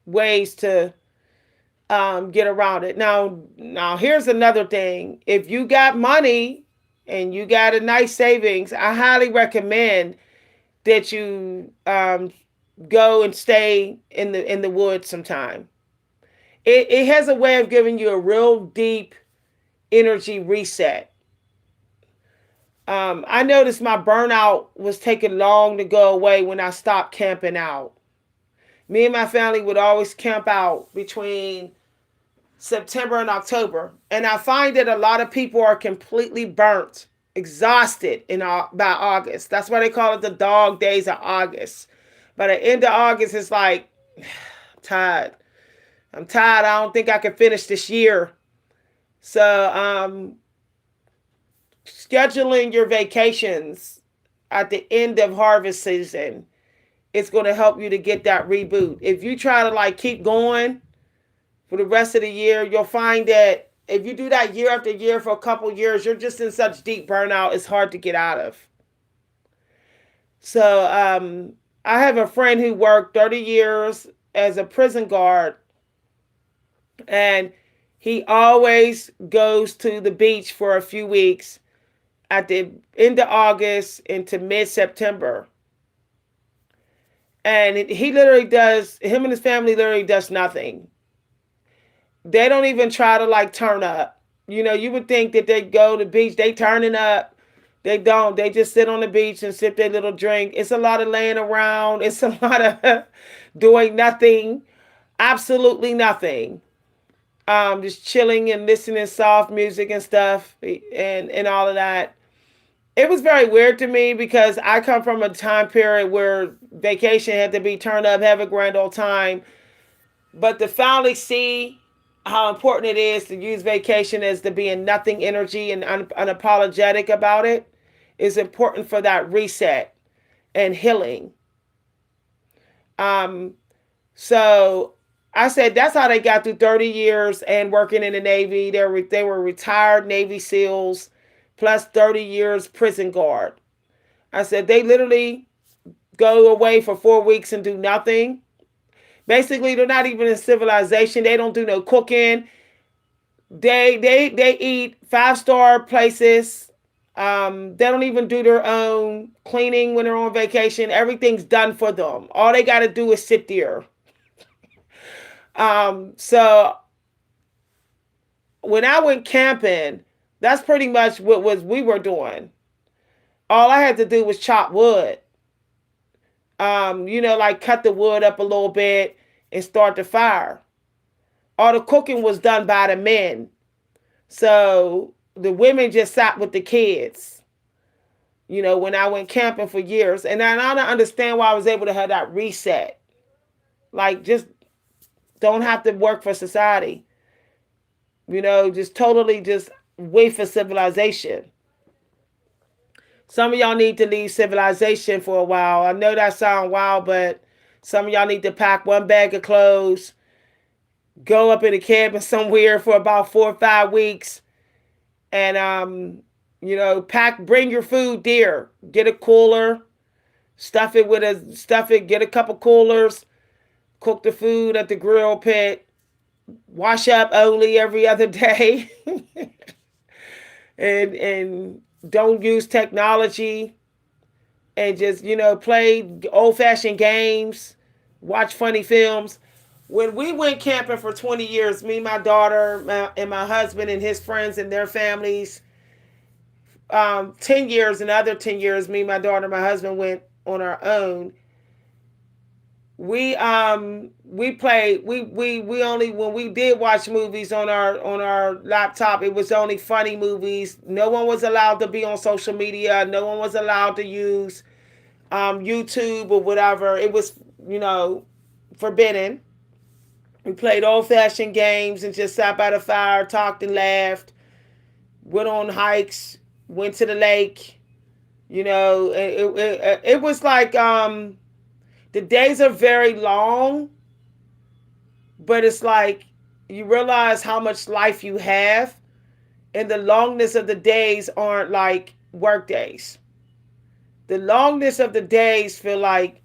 Speaker 1: ways to get around it. Now here's another thing: if you got money and you got a nice savings, I highly recommend that you go and stay in the woods sometime. It has a way of giving you a real deep energy reset. I noticed my burnout was taking long to go away when I stopped camping out. Me and my family would always camp out between September and October, and I find that a lot of people are completely burnt, exhausted by August. That's why they call it the dog days of August. By the end of August, it's like, tired. I'm tired. I don't think I can finish this year. So, scheduling your vacations at the end of harvest season, it's going to help you to get that reboot. If you try to like keep going for the rest of the year, you'll find that if you do that year after year for a couple years, you're just in such deep burnout, it's hard to get out of. So, I have a friend who worked 30 years as a prison guard, and he always goes to the beach for a few weeks at the end of August into mid September. And he literally does, him and his family literally does nothing. They don't even try to like turn up. You know, you would think that they go to the beach, they turning up. They don't. They just sit on the beach and sip their little drink. It's a lot of laying around. It's a lot of doing nothing, absolutely nothing. Just chilling and listening to soft music and stuff, and all of that. It was very weird to me because I come from a time period where vacation had to be turned up, have a grand old time. But to finally see how important it is to use vacation as to be in nothing energy and unapologetic about it is important for that reset and healing. Um, so I said that's how they got through 30 years and working in the Navy. They were retired Navy SEALs plus 30 years prison guard. I said they literally go away for 4 weeks and do nothing. Basically, they're not even in civilization. They don't do no cooking. They eat 5-star places. They don't even do their own cleaning when they're on vacation. Everything's done for them. All they got to do is sit there. So when I went camping, that's pretty much what was we were doing. All I had to do was chop wood. Like cut the wood up a little bit and start the fire. All the cooking was done by the men. So the women just sat with the kids, when I went camping for years. And I don't understand why I was able to have that reset. Like, just don't have to work for society. Just totally just wait for civilization. Some of y'all need to leave civilization for a while. I know that sounds wild, but some of y'all need to pack one bag of clothes, go up in a cabin somewhere for about 4 or 5 weeks, and bring your food there. Get a cooler, get a couple coolers, cook the food at the grill pit, wash up only every other day, and don't use technology, and just play old fashioned games, watch funny films. When we went camping for 20 years, me, my daughter, and my husband and his friends and their families, 10 years, another 10 years, me, my daughter, and my husband went on our own. We played, we only, when we did watch movies on our laptop, it was only funny movies. No one was allowed to be on social media. No one was allowed to use YouTube or whatever. It was, forbidden. We played old fashioned games and just sat by the fire, talked and laughed, went on hikes, went to the lake. It was like, the days are very long, but it's like you realize how much life you have, and the longness of the days aren't like work days. The longness of the days feel like,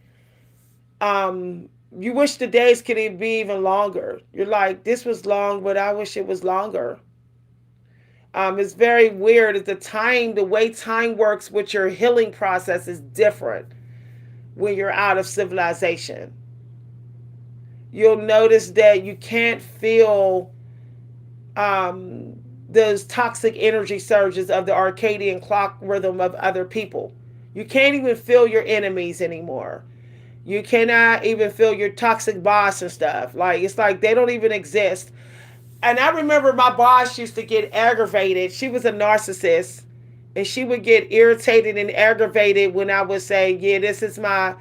Speaker 1: you wish the days could be even longer. You're like, this was long, but I wish it was longer. It's very weird. The way time works with your healing process is different when you're out of civilization. You'll notice that you can't feel those toxic energy surges of the circadian clock rhythm of other people. You can't even feel your enemies anymore. You cannot even feel your toxic boss and stuff. Like, it's like they don't even exist. And I remember my boss used to get aggravated. She was a narcissist. And she would get irritated and aggravated when I would say, yeah, this is my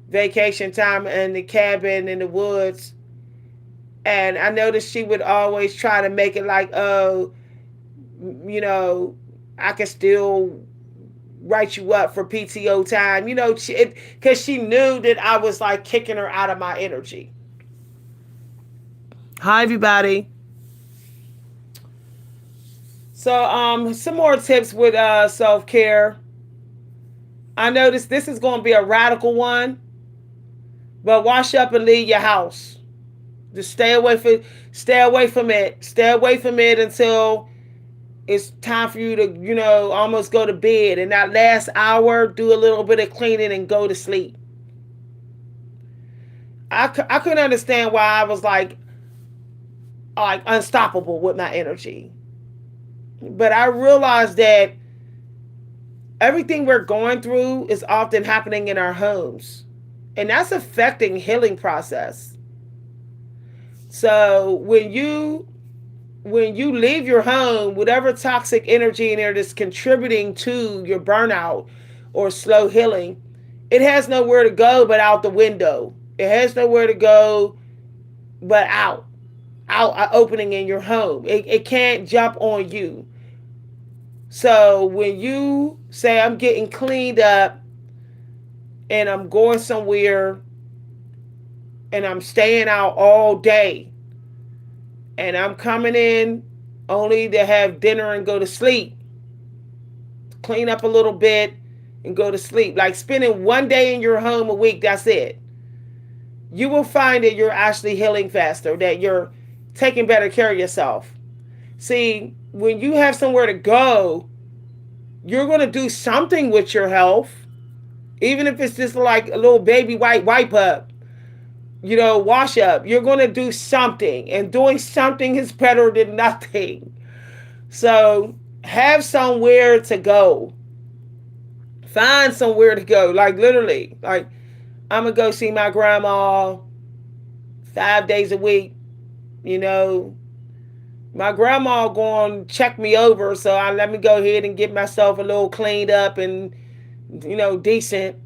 Speaker 1: vacation time in the cabin in the woods. And I noticed she would always try to make it like, oh, I can still write you up for PTO time, because she knew that I was like kicking her out of my energy. Hi, everybody. So, some more tips with self-care. I noticed this is going to be a radical one. But wash up and leave your house. Just stay away from it. Stay away from it until it's time for you to, almost go to bed. And that last hour, do a little bit of cleaning and go to sleep. I couldn't understand why I was like unstoppable with my energy. But I realized that everything we're going through is often happening in our homes. And that's affecting healing process. So when you leave your home, whatever toxic energy in there that's contributing to your burnout or slow healing, it has nowhere to go but out the window. It has nowhere to go but out opening in your home. It can't jump on you. So when you say I'm getting cleaned up and I'm going somewhere and I'm staying out all day and I'm coming in only to have dinner and go to sleep, clean up a little bit and go to sleep. Like spending one day in your home a week, that's it. You will find that you're actually healing faster, that you're taking better care of yourself. See, when you have somewhere to go, you're going to do something with your health, even if it's just like a little baby wipe up, wash up. You're going to do something, and doing something is better than nothing. So have somewhere to go. Find somewhere to go. Like literally, like I'm gonna go see my grandma 5 days a week. You know, my grandma going to check me over, so I let me go ahead and get myself a little cleaned up and decent.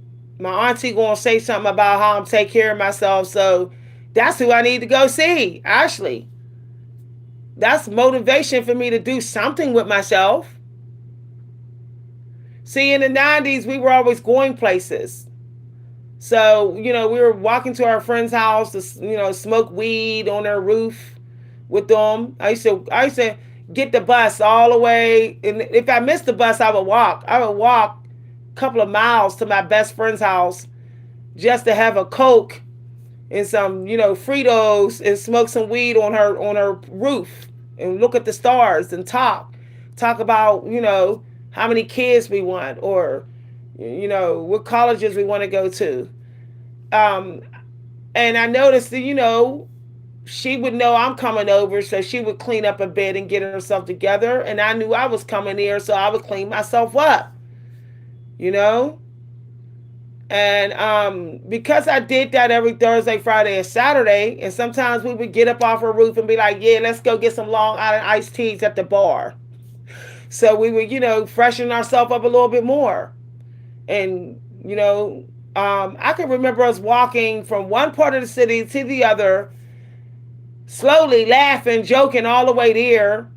Speaker 1: My auntie going to say something about how I'm take care of myself, so that's who I need to go see. Actually, that's motivation for me to do something with myself. See, in the 90s, we were always going places. So, we were walking to our friend's house to, smoke weed on their roof with them. I used to get the bus all the way. And if I missed the bus, I would walk. I would walk a couple of miles to my best friend's house just to have a Coke and some, Fritos and smoke some weed on her roof and look at the stars and talk about, how many kids we want or, what colleges we want to go to. Um, and I noticed that, she would know I'm coming over, so she would clean up a bed and get herself together. And I knew I was coming here, so I would clean myself up, you know? And because I did that every Thursday, Friday, and Saturday, and sometimes we would get up off her roof and be like, yeah, let's go get some Long Island iced teas at the bar. So we would, freshen ourselves up a little bit more. And, I can remember us walking from one part of the city to the other, slowly laughing, joking all the way there,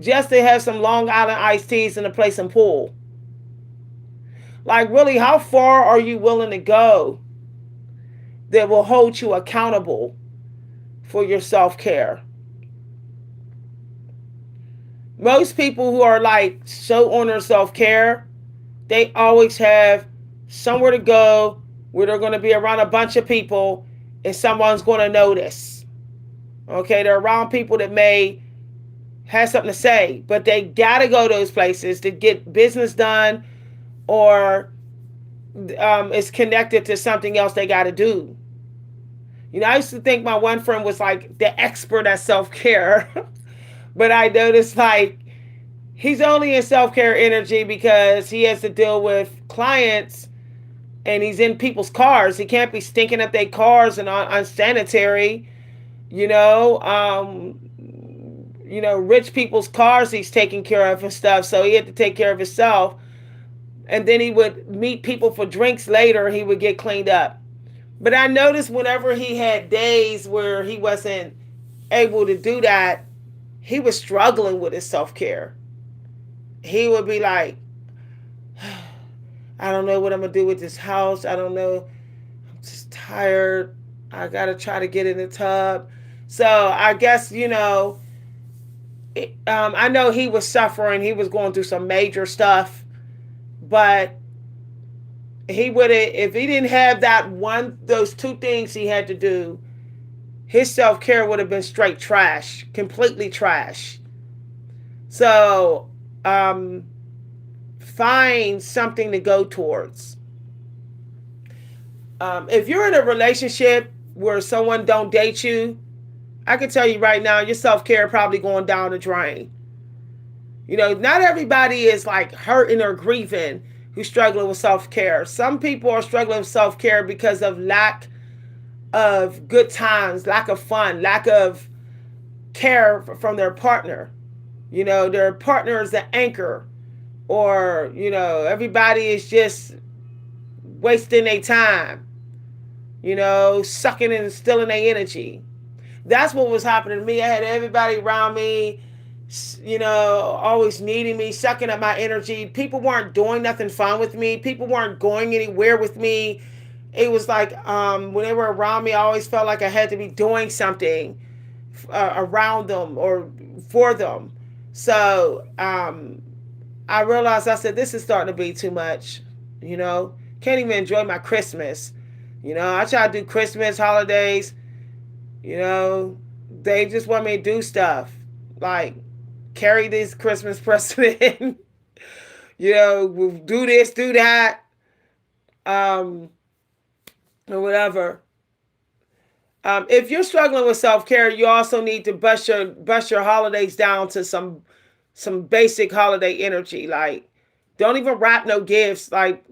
Speaker 1: just to have some Long Island iced teas and to play some pool. Like, really, how far are you willing to go that will hold you accountable for your self care? Most people who are like so on their self care, they always have somewhere to go where they're going to be around a bunch of people and someone's going to notice. Okay, they're around people that may have something to say, but they got to go to those places to get business done or it's connected to something else they got to do. I used to think my one friend was like the expert at self care, but I noticed like he's only in self care energy because he has to deal with clients and he's in people's cars. He can't be stinking up their cars and unsanitary. You know, rich people's cars he's taking care of and stuff. So he had to take care of himself. And then he would meet people for drinks later. He would get cleaned up. But I noticed whenever he had days where he wasn't able to do that, he was struggling with his self-care. He would be like, I don't know what I'm going to do with this house. I don't know. I'm just tired. I got to try to get in the tub. So I guess, I know he was suffering. He was going through some major stuff. But he would have, if he didn't have that one, those two things he had to do, his self care would have been straight trash, completely trash. So, um, find something to go towards. If you're in a relationship where someone don't date you, I can tell you right now, your self care probably going down the drain. You know, not everybody is like hurting or grieving who's struggling with self care. Some people are struggling with self care because of lack of good times, lack of fun, lack of care from their partner. You know, their partner is the anchor, or, you know, everybody is just wasting their time, you know, sucking and stealing their energy. That's what was happening to me. I had everybody around me, you know, always needing me, sucking up my energy. People weren't doing nothing fun with me. People weren't going anywhere with me. It was like, when they were around me, I always felt like I had to be doing something around them or for them. So, I realized, I said, this is starting to be too much. You know, can't even enjoy my Christmas. You know, I try to do Christmas, holidays. You know, they just want me to do stuff like carry this Christmas present in, you know, do this, do that, um, or whatever. If you're struggling with self care, you also need to bust your holidays down to some basic holiday energy. Like, don't even wrap no gifts. Like,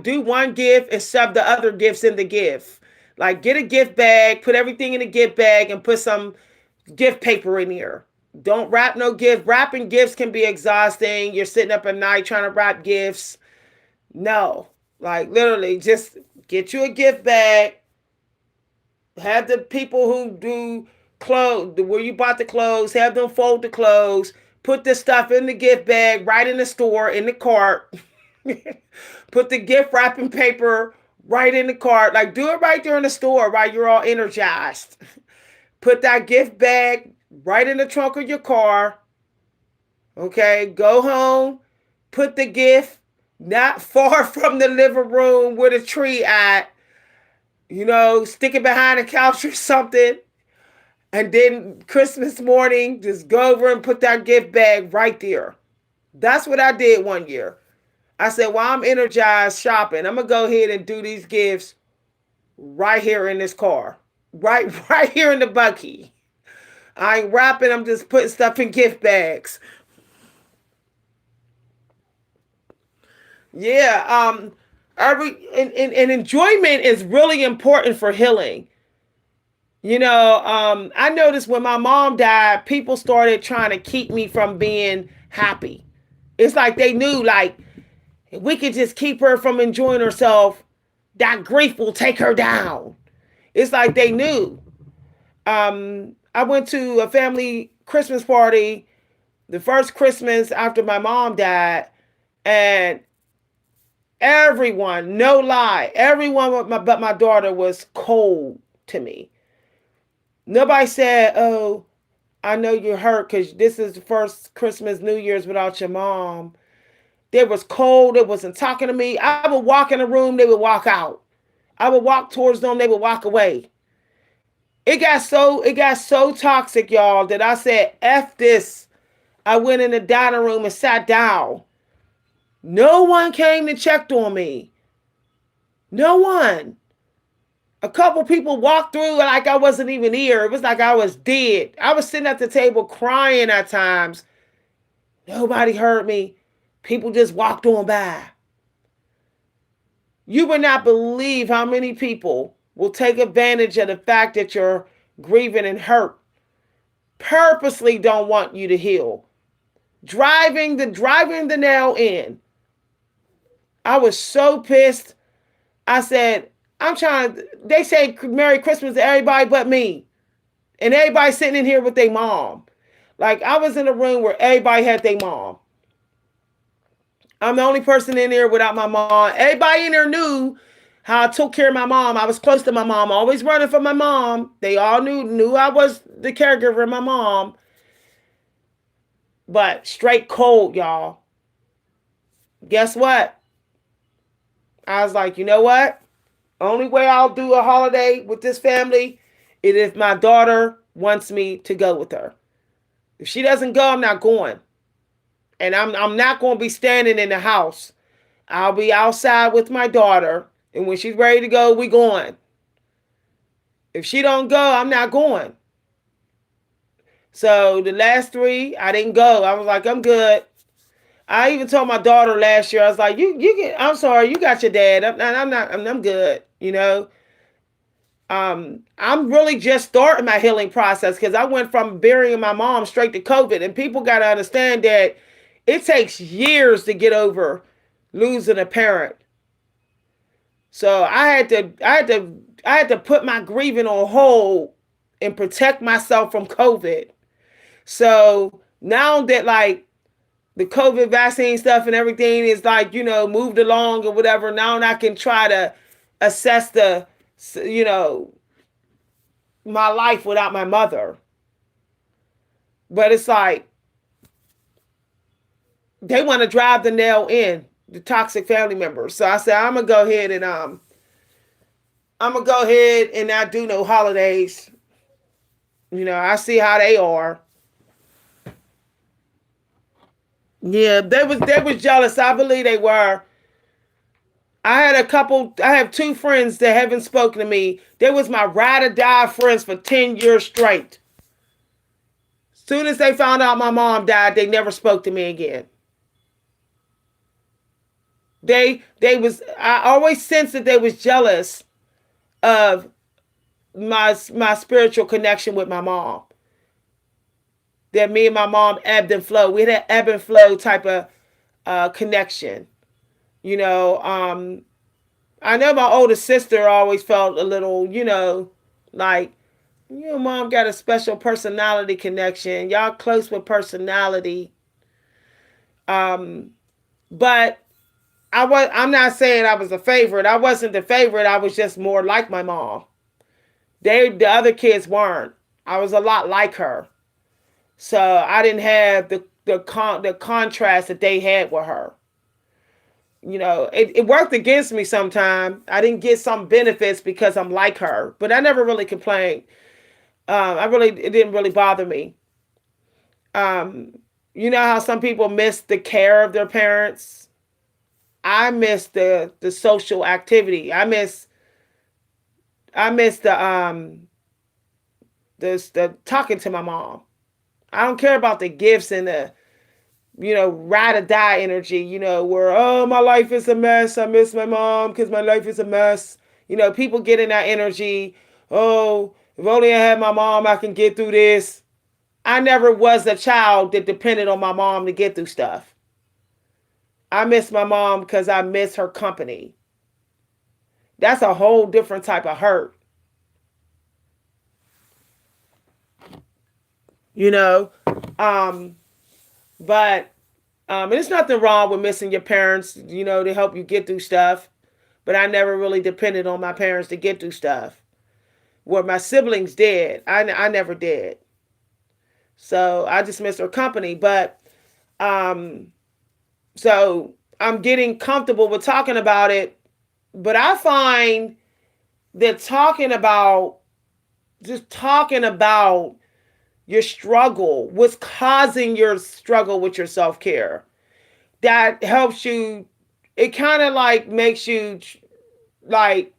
Speaker 1: do one gift and shove the other gifts in the gift. Like, get a gift bag, put everything in a gift bag, and put some gift paper in here. Don't wrap no gift. Wrapping gifts can be exhausting. You're sitting up at night trying to wrap gifts. No, like literally, just get you a gift bag. Have the people who do clothes, where you bought the clothes, have them fold the clothes. Put the stuff in the gift bag, right in the store, in the cart. Put the gift wrapping paper right in the cart. Like, do it right there in the store while you're all energized. Put that gift bag right in the trunk of your car. Okay, go home. Put the gift not far from the living room with a tree at. You know, stick it behind a couch or something. And then Christmas morning, just go over and put that gift bag right there. That's what I did one year. I said, while I'm energized shopping, I'm gonna go ahead and do these gifts right here in this car. Right here in the buggy. I ain't wrapping, I'm just putting stuff in gift bags. Yeah, and enjoyment is really important for healing. You know, I noticed when my mom died, people started trying to keep me from being happy. It's like they knew, like, if we could just keep her from enjoying herself, that grief will take her down. It's like they knew. I went to a family Christmas party the first Christmas after my mom died, and everyone, no lie, everyone but my daughter was cold to me. Nobody said, "Oh, I know you're hurt because this is the first Christmas, New Year's without your mom." They was cold. They wasn't talking to me. I would walk in a room, they would walk out. I would walk towards them, they would walk away. It got so toxic, y'all, that I said, "F this." I went in the dining room and sat down. No one came to check on me. No one. A couple people walked through like I wasn't even here. It was like I was dead. I was sitting at the table crying at times. Nobody heard me. People just walked on by. You would not believe how many people will take advantage of the fact that you're grieving and hurt. Purposely don't want you to heal. Driving the nail in. I was so pissed. I said, I'm trying to, they say Merry Christmas to everybody but me. And everybody sitting in here with their mom. Like, I was in a room where everybody had their mom. I'm the only person in there without my mom. Everybody in there knew how I took care of my mom. I was close to my mom, always running for my mom. They all knew I was the caregiver of my mom. But straight cold, y'all. Guess what? I was like, you know what? Only way I'll do a holiday with this family is if my daughter wants me to go with her. If she doesn't go, I'm not going. And I'm not going to be standing in the house. I'll be outside with my daughter, and when she's ready to go, we going. If she don't go, I'm not going. So the last three, I didn't go. I was like, I'm good. I even told my daughter last year, I was like, you get, I'm sorry, you got your dad. I'm not, I'm good. You know, I'm really just starting my healing process because I went from burying my mom straight to COVID, and people got to understand that it takes years to get over losing a parent. So I had to put my grieving on hold and protect myself from COVID. So now that like the COVID vaccine stuff and everything is like, moved along or whatever, now I can try to assess you know, my life without my mother. But it's like they want to drive the nail in, the toxic family members. So I said I'm gonna go ahead and not do no holidays. I see how they are. Yeah, they was jealous. I believe they were. I have two friends that haven't spoken to me. They was my ride or die friends for 10 years straight. Soon as they found out my mom died, they never spoke to me again. I always sensed that they was jealous of my spiritual connection with my mom. That me and my mom ebbed and flowed. We had an ebb and flow type of connection. You know, I know my older sister always felt a little, like, mom got a special personality connection. Y'all close with personality. Um, but I'm not saying I was a favorite. I wasn't the favorite. I was just more like my mom. The other kids weren't. I was a lot like her. So I didn't have the contrast that they had with her. It worked against me sometimes. I didn't get some benefits because I'm like her, but I never really complained. It didn't really bother me. Um, you know how some people miss the care of their parents. I miss the social activity. I miss the talking to my mom. I don't care about the gifts and the ride or die energy, where, oh, my life is a mess. I miss my mom because my life is a mess. People get in that energy. Oh, if only I had my mom, I can get through this. I never was a child that depended on my mom to get through stuff. I miss my mom because I miss her company. That's a whole different type of hurt, you know? Um, but and there's nothing wrong with missing your parents, to help you get through stuff. But I never really depended on my parents to get through stuff. What my siblings did, I never did. So I just miss her company. But um, so I'm getting comfortable with talking about it. But I find that just talking about your struggle, what's causing your struggle with your self care, that helps you. It kind of like makes you like,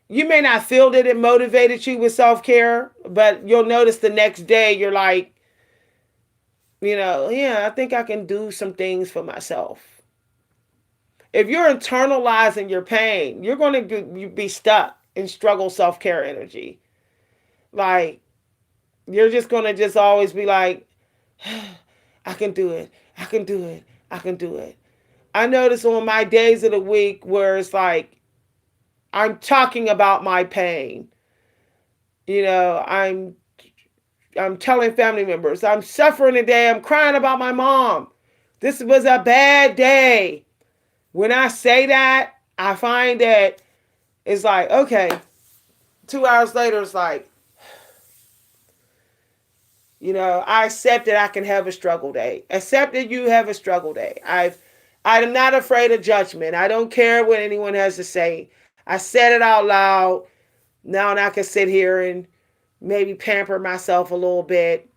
Speaker 1: you may not feel that it motivated you with self care, but you'll notice the next day you're like, yeah, I think I can do some things for myself. If you're internalizing your pain, you're going to be stuck in struggle self care energy. Like, you're just going to just always be like, I can do it. I can do it. I can do it. I notice on my days of the week where it's like, I'm talking about my pain. I'm telling family members, I'm suffering today. I'm crying about my mom. This was a bad day. When I say that, I find that it's like, okay, 2 hours later, it's like, I accept that I can have a struggle day. Accept that you have a struggle day. I'm not afraid of judgment. I don't care what anyone has to say. I said it out loud. Now I can sit here and maybe pamper myself a little bit,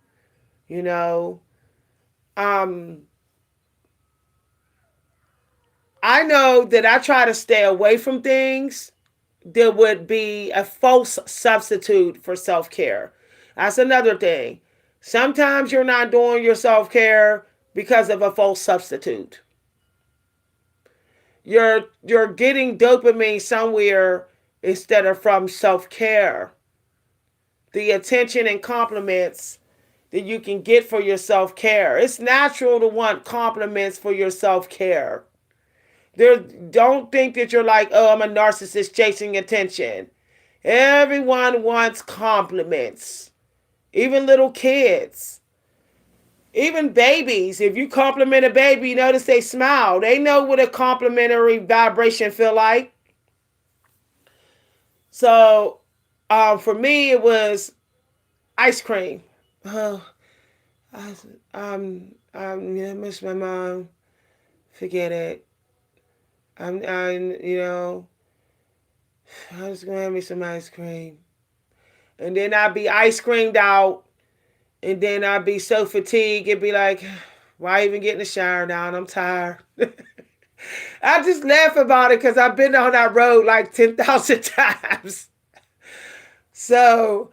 Speaker 1: you know. Um, I know that I try to stay away from things that would be a false substitute for self care. That's another thing. Sometimes you're not doing your self care because of a false substitute. You're getting dopamine somewhere instead of from self care. The attention and compliments that you can get for your self care. It's natural to want compliments for your self care. There, don't think that you're like, oh, I'm a narcissist chasing attention. Everyone wants compliments, even little kids, even babies. If you compliment a baby, you notice they smile. They know what a complimentary vibration feel like. So, for me, it was ice cream. Oh, I, yeah, I miss my mom. Forget it. You know, I was gonna have me some ice cream, and then I'd be ice creamed out, and then I'd be so fatigued. It'd be like, why even get in the shower now? I'm tired. I just laugh about it because I've been on that road like 10,000 times. So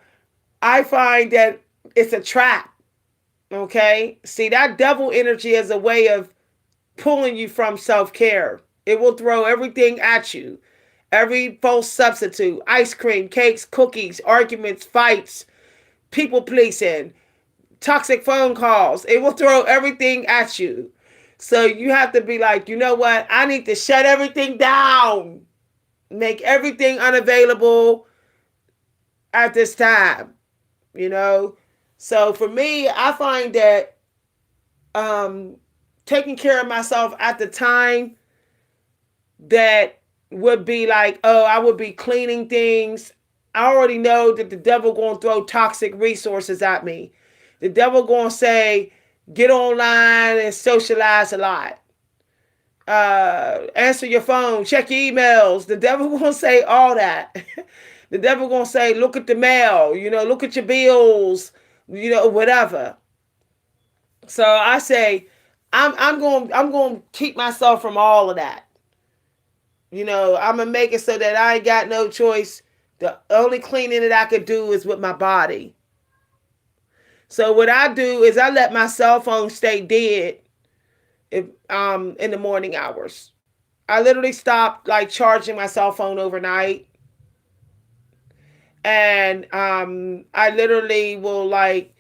Speaker 1: I find that it's a trap. Okay, see that devil energy is a way of pulling you from self care. It will throw everything at you. Every false substitute, ice cream, cakes, cookies, arguments, fights, people pleasing, toxic phone calls. It will throw everything at you. So you have to be like, you know what? I need to shut everything down, make everything unavailable at this time, you know? So for me, I find that um, taking care of myself at the time that would be like, oh, I would be cleaning things. I already know that the devil going to throw toxic resources at me. The devil going to say, get online and socialize a lot. Answer your phone, check your emails. The devil going to say all that. The devil going to say, look at the mail, look at your bills, whatever. So I say, I'm going to keep myself from all of that. I'm gonna make it so that I ain't got no choice. The only cleaning that I could do is with my body. So what I do is I let my cell phone stay dead in the morning hours. I literally stop like charging my cell phone overnight, and I literally will like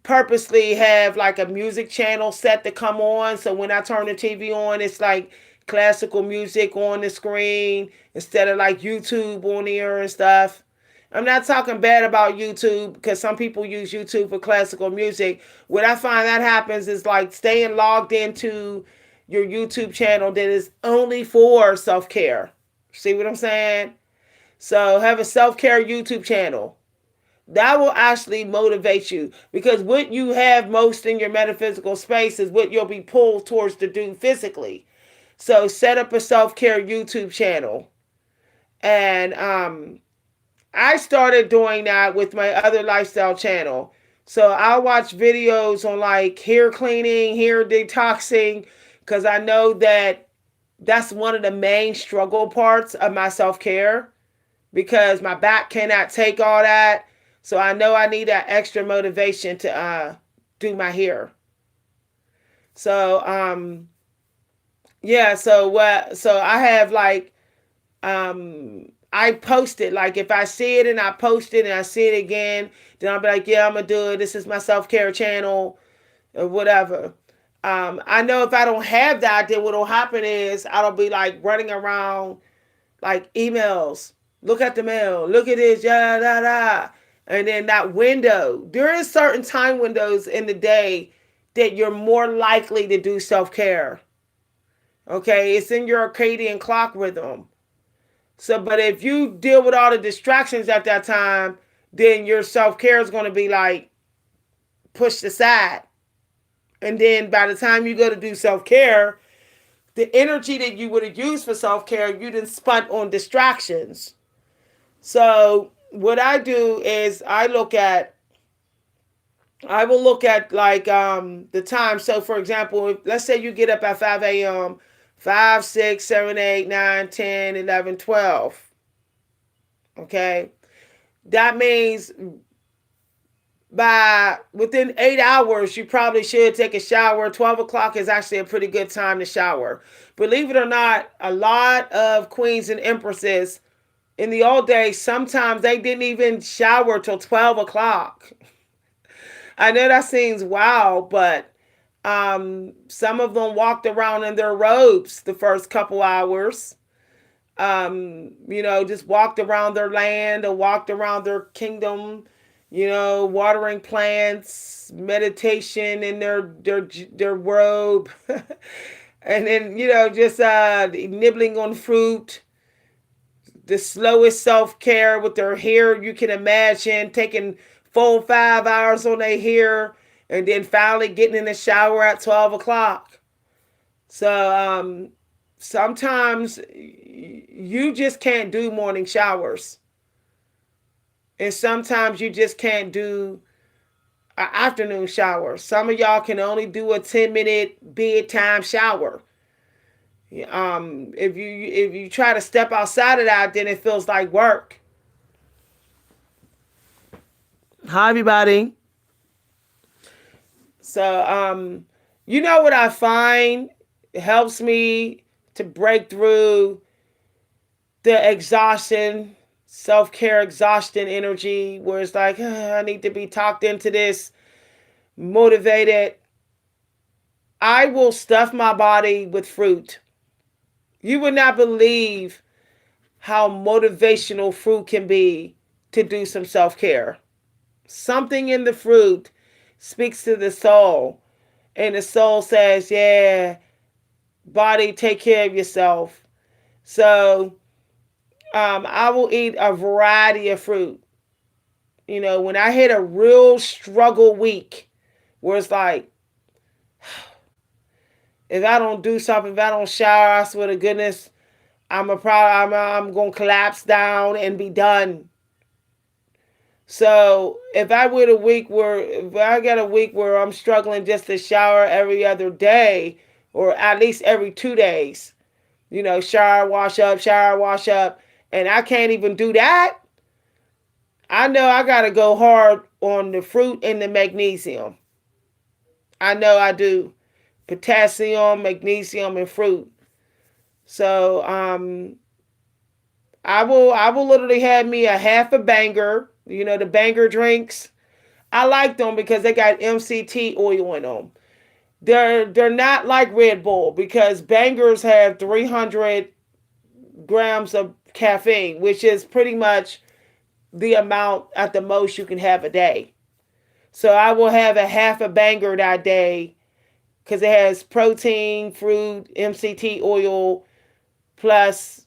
Speaker 1: purposely have like a music channel set to come on. So when I turn the TV on, it's like classical music on the screen instead of like YouTube on there and stuff. I'm not talking bad about YouTube because some people use YouTube for classical music. What I find that happens is like staying logged into your YouTube channel that is only for self care. See what I'm saying? So have a self care YouTube channel. That will actually motivate you because what you have most in your metaphysical space is what you'll be pulled towards to do physically. So set up a self-care YouTube channel. And I started doing that with my other lifestyle channel. So I watch videos on like hair cleaning, hair detoxing, because I know that that's one of the main struggle parts of my self-care because my back cannot take all that. So I know I need that extra motivation to do my hair. So yeah, so I have like I post it. Like if I see it and I post it and I see it again, then I'll be like, yeah, I'm gonna do it. This is my self-care channel or whatever. I know if I don't have that, then what'll happen is I'll be like running around like emails. Look at the mail. Look at this. Yeah, da da. And then that window. There is certain time windows in the day that you're more likely to do self care. Okay, it's in your circadian clock rhythm. So, but if you deal with all the distractions at that time, then your self care is going to be like pushed aside. And then by the time you go to do self care, the energy that you would have used for self care, you didn't spend on distractions. So what I do is I will look at like the time. So for example, if, let's say you get up at 5 a.m., 5, 6, 7, 8, 9, 10, 11, 12. Okay. That means by within 8 hours, you probably should take a shower. 12 o'clock is actually a pretty good time to shower. Believe it or not, a lot of queens and empresses in the old days, sometimes they didn't even shower till 12 o'clock. I know that seems wild, but some of them walked around in their robes the first couple hours. Just walked around their land or walked around their kingdom, watering plants, meditation in their robe, and then just nibbling on fruit. The slowest self care with their hair you can imagine, taking 4 or 5 hours on their hair, and then finally getting in the shower at 12 o'clock. So sometimes you just can't do morning showers. And sometimes you just can't do an afternoon shower. Some of y'all can only do a 10-minute bedtime shower. If you try to step outside of that, then it feels like work. Hi everybody. So what I find helps me to break through the exhaustion, self care exhaustion energy, where it's like, I need to be talked into this, motivated. I will stuff my body with fruit. You would not believe how motivational fruit can be to do some self care. Something in the fruit speaks to the soul, and the soul says, yeah, body, take care of yourself. So I will eat a variety of fruit. When I hit a real struggle week where it's like, if I don't do something, if I don't shower, I swear to goodness, I'm gonna collapse down and be done. So if I get a week where I'm struggling just to shower every other day, or at least every 2 days, shower, wash up, and I can't even do that, I know I gotta go hard on the fruit and the magnesium. I know I do. Potassium, magnesium, and fruit. So I will literally have me a half a banger. The banger drinks. I like them because they got MCT oil in them. They're not like Red Bull, because bangers have 300 grams of caffeine, which is pretty much the amount at the most you can have a day. So I will have a half a banger that day because it has protein, fruit, MCT oil, plus,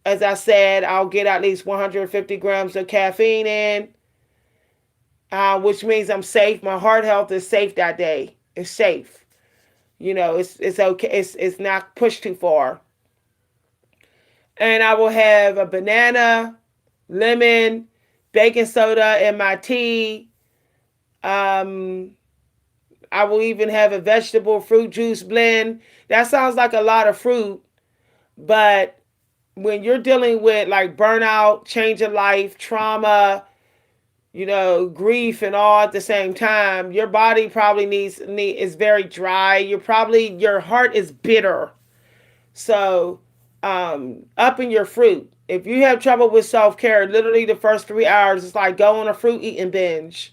Speaker 1: as I said, I'll get at least 150 grams of caffeine in, which means I'm safe. My heart health is safe that day. It's safe. It's okay. It's not pushed too far. And I will have a banana, lemon, baking soda in my tea. I will even have a vegetable fruit juice blend. That sounds like a lot of fruit, but when you're dealing with like burnout, change of life, trauma, grief and all at the same time, your body probably is very dry. Your heart is bitter. So, up in your fruit. If you have trouble with self care, literally the first 3 hours, it's like go on a fruit eating binge.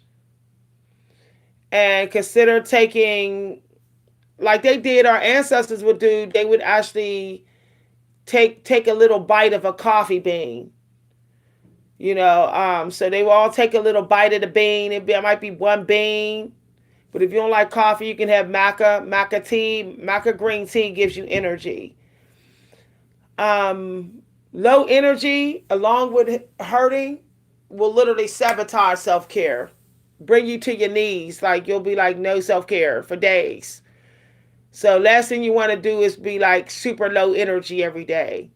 Speaker 1: And consider taking, like they did, our ancestors would do, they would actually take a little bite of a coffee bean. So they will all take a little bite of the bean. It might be one bean. But if you don't like coffee, you can have maca tea. Maca green tea gives you energy. Low energy, along with hurting, will literally sabotage self care, bring you to your knees. Like you'll be like no self care for days. So last thing you want to do is be like super low energy every day.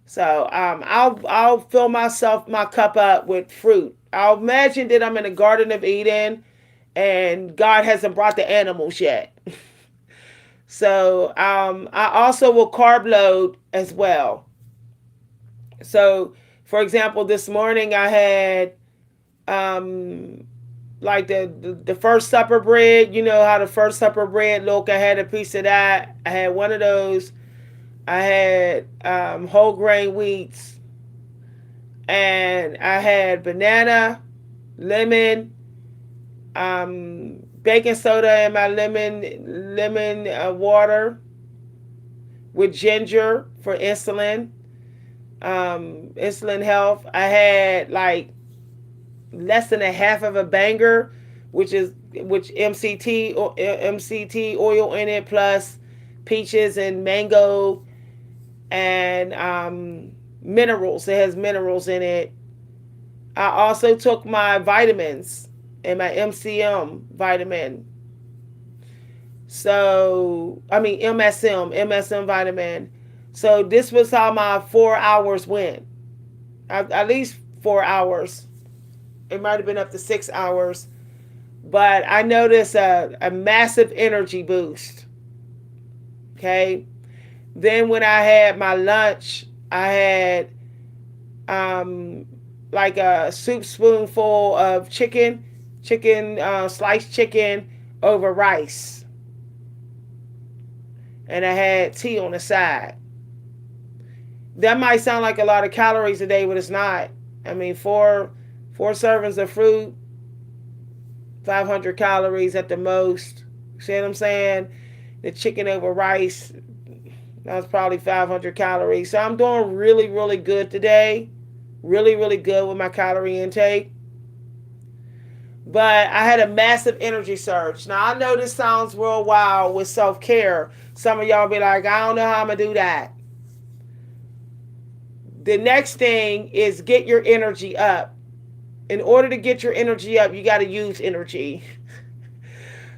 Speaker 1: So I'll fill my cup up with fruit. I'll imagine that I'm in the Garden of Eden, and God hasn't brought the animals yet. So I also will carb load as well. So for example, this morning I had um, like the first supper bread. You know how the first supper bread look. I had a piece of that. I had one of those. I had whole grain wheats, and I had banana, lemon, baking soda in my lemon water with ginger for insulin health. I had like less than a half of a banger, which MCT oil in it, plus peaches and mango and minerals. It has minerals in it. I also took my vitamins and my MCM vitamin. So, I mean, MSM vitamin. So, this was how my 4 hours went. At least 4 hours. It might have been up to 6 hours. But I noticed a massive energy boost. Okay. Then, when I had my lunch, I had like a soup spoonful of sliced chicken over rice, and I had tea on the side. That might sound like a lot of calories a day, but it's not. I mean, four servings of fruit, 500 calories at the most. See what I'm saying? The chicken over rice, that was probably 500 calories. So I'm doing really, really good today. Really, really good with my calorie intake. But I had a massive energy surge. Now, I know this sounds real wild with self care. Some of y'all be like, I don't know how I'm going to do that. The next thing is get your energy up. In order to get your energy up, you got to use energy.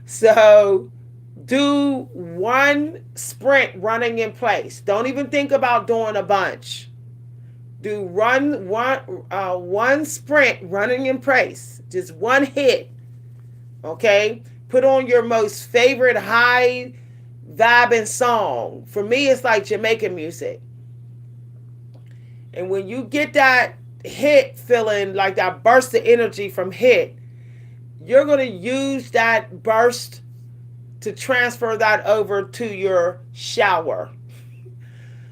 Speaker 1: So, do one sprint running in place. Don't even think about doing a bunch. Do one sprint running in place. Just one hit. Okay? Put on your most favorite high vibing song. For me, it's like Jamaican music. And when you get that hit feeling, like that burst of energy from hit, you're going to use that burst to transfer that over to your shower.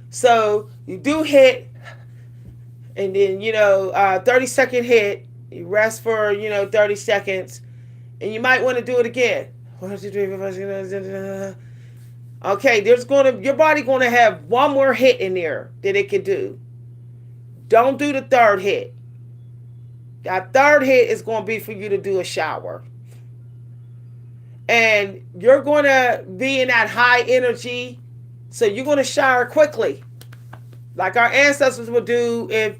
Speaker 1: So you do hit, and then 30-second hit. You rest for 30 seconds, and you might want to do it again. 1, 2, 3, 4, 5, 6, okay, your body gonna have one more hit in there that it can do. Don't do the third hit. That third hit is gonna be for you to do a shower. And you're gonna be in that high energy, so you're gonna shower quickly. Like our ancestors would do if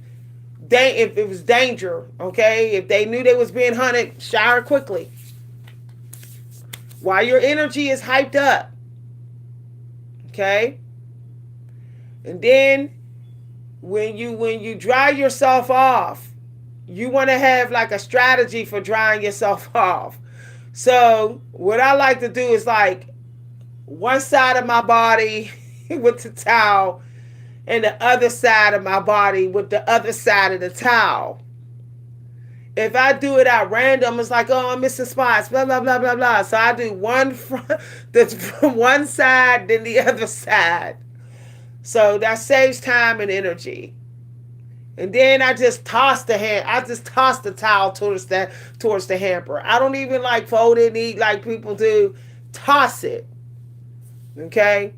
Speaker 1: it was danger, okay? If they knew they was being hunted, shower quickly. While your energy is hyped up. Okay? And then when you dry yourself off, you want to have like a strategy for drying yourself off. So what I like to do is like one side of my body with the towel, and the other side of my body with the other side of the towel. If I do it at random, it's like, oh, I'm missing spots, blah, blah, blah, blah, blah. So I do one that's from one side, then the other side. So that saves time and energy. And then I just toss the towel towards the hamper. I don't even like fold it neat like people do. Toss it. Okay?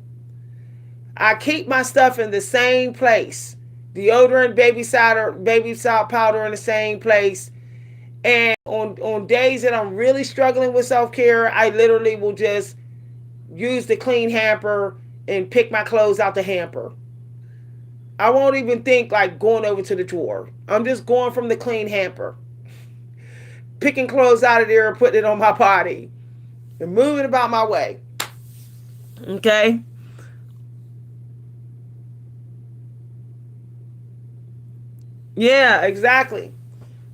Speaker 1: I keep my stuff in the same place. Deodorant, baby salt powder in the same place. And on days that I'm really struggling with self-care, I literally will just use the clean hamper and pick my clothes out the hamper. I won't even think like going over to the drawer. I'm just going from the clean hamper. Picking clothes out of there and putting it on my body. And moving about my way. Okay. Yeah, exactly.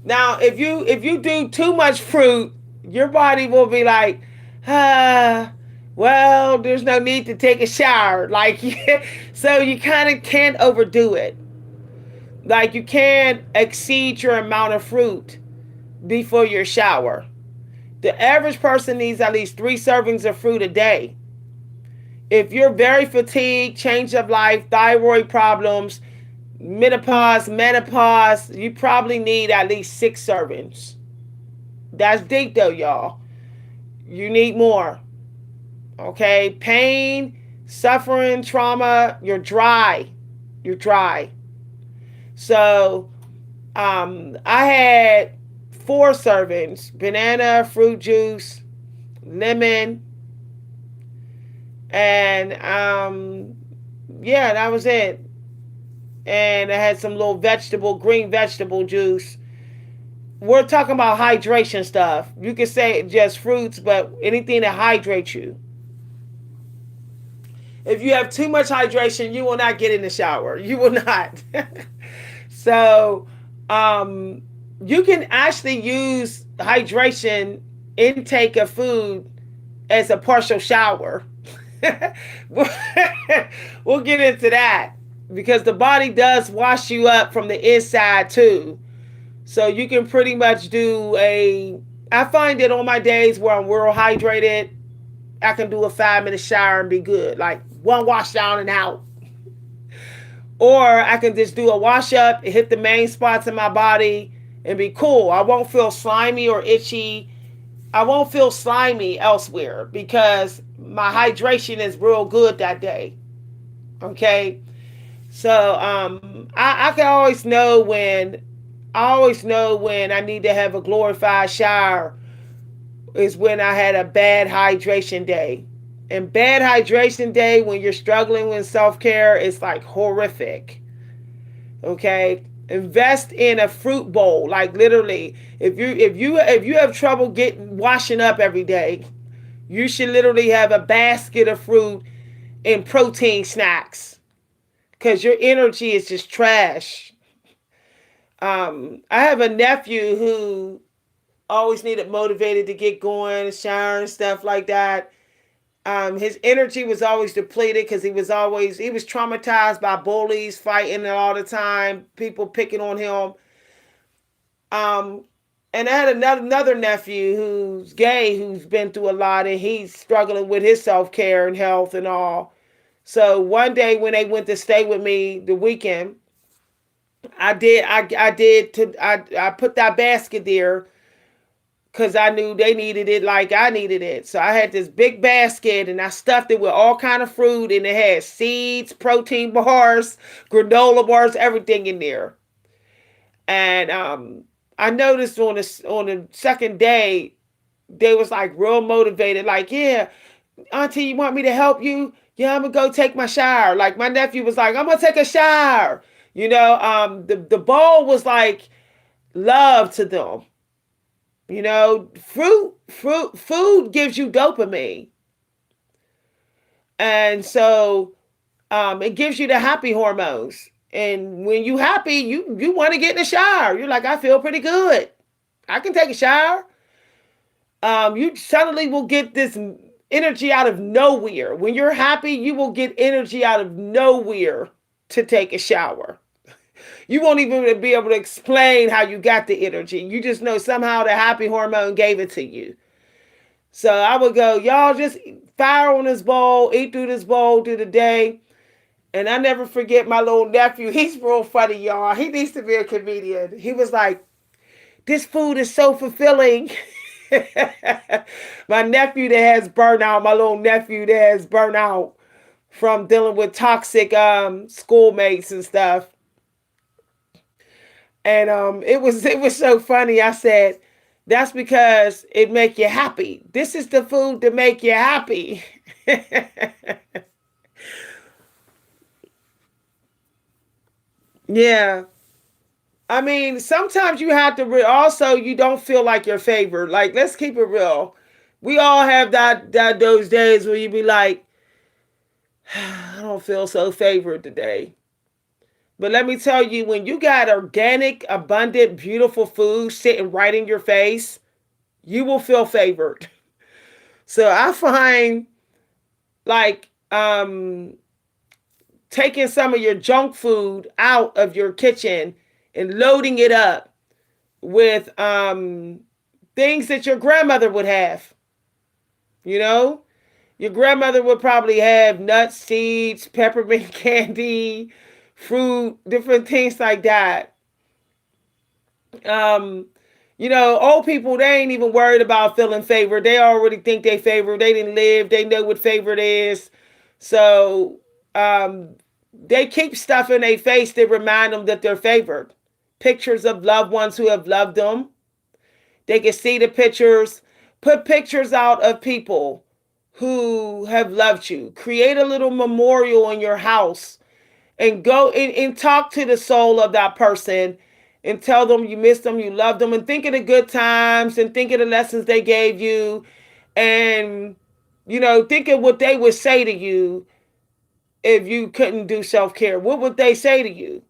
Speaker 1: Now, if you do too much fruit, your body will be like, well, there's no need to take a shower. Like, so you kind of can't overdo it. Like, you can't exceed your amount of fruit before your shower. The average person needs at least 3 servings of fruit a day. If you're very fatigued, change of life, thyroid problems, menopause, you probably need at least 6 servings. That's deep though, y'all. You need more. Okay? Pain, suffering, trauma, you're dry. You're dry. So, I had 4 servings: banana, fruit juice, lemon, and yeah, that was it. And I had some little green vegetable juice. We're talking about hydration stuff. You could say just fruits, but anything that hydrates you. If you have too much hydration, you will not get in the shower. You will not. So, um, you can actually use hydration intake of food as a partial shower. We'll get into that because the body does wash you up from the inside too. So you can pretty much do a. I find that on my days where I'm well hydrated, I can do a 5 minute shower and be good. Like one wash down and out. Or I can just do a wash up, hit the main spots in my body, and be cool. I won't feel slimy or itchy. I won't feel slimy elsewhere because my hydration is real good that day. Okay. So I can always know when I need to have a glorified shower is when I had a bad hydration day. And bad hydration day when you're struggling with self-care is like horrific. Okay? Invest in a fruit bowl. Like literally, if you have trouble getting washing up every day, you should literally have a basket of fruit and protein snacks because your energy is just trash. I have a nephew who always needed motivated to get going, shower and stuff like that. His energy was always depleted because he was traumatized by bullies, fighting all the time, people picking on him. Um, and I had another nephew who's gay, who's been through a lot, and he's struggling with his self care and health and all. So one day when they went to stay with me the weekend, I put that basket there because I knew they needed it like I needed it. So I had this big basket and I stuffed it with all kind of fruit and it had seeds, protein bars, granola bars, everything in there. And I noticed on the second day they was like real motivated, like, yeah, Auntie, you want me to help you? Yeah, I'm gonna go take my shower. Like my nephew was like, I'm gonna take a shower. The bowl was like love to them. Food gives you dopamine, and so it gives you the happy hormones. And when you happy, you want to get in the shower. You're like, I feel pretty good. I can take a shower. You suddenly will get this energy out of nowhere. When you're happy, you will get energy out of nowhere to take a shower. You won't even be able to explain how you got the energy. You just know somehow the happy hormone gave it to you. So I would go, y'all just fire on this bowl, eat through this bowl through the day. And I never forget my little nephew. He's real funny, y'all. He needs to be a comedian. He was like, this food is so fulfilling. My nephew that has burnout, my little nephew that has burnout from dealing with toxic schoolmates and stuff. And it was so funny. I said, that's because it make you happy. This is the food to make you happy. Yeah. I mean, sometimes you have to also you don't feel like you're favored. Like let's keep it real. We all have that those days where you be like, I don't feel so favored today. But let me tell you, when you got organic, abundant, beautiful food sitting right in your face, you will feel favored. So I find like taking some of your junk food out of your kitchen and loading it up with things that your grandmother would have. You know, your grandmother would probably have nuts, seeds, peppermint candy, fruit, different things like that. Um, old people, they ain't even worried about feeling favored. They already think they favored. They didn't live. They know what favored is. So um, they keep stuff in their face that remind them that they're favored. Pictures of loved ones who have loved them. They can see the pictures. Put pictures out of people who have loved you. Create a little memorial in your house and go and talk to the soul of that person and tell them you miss them, you love them, and think of the good times and think of the lessons they gave you. And, think of what they would say to you if you couldn't do self care. What would they say to you?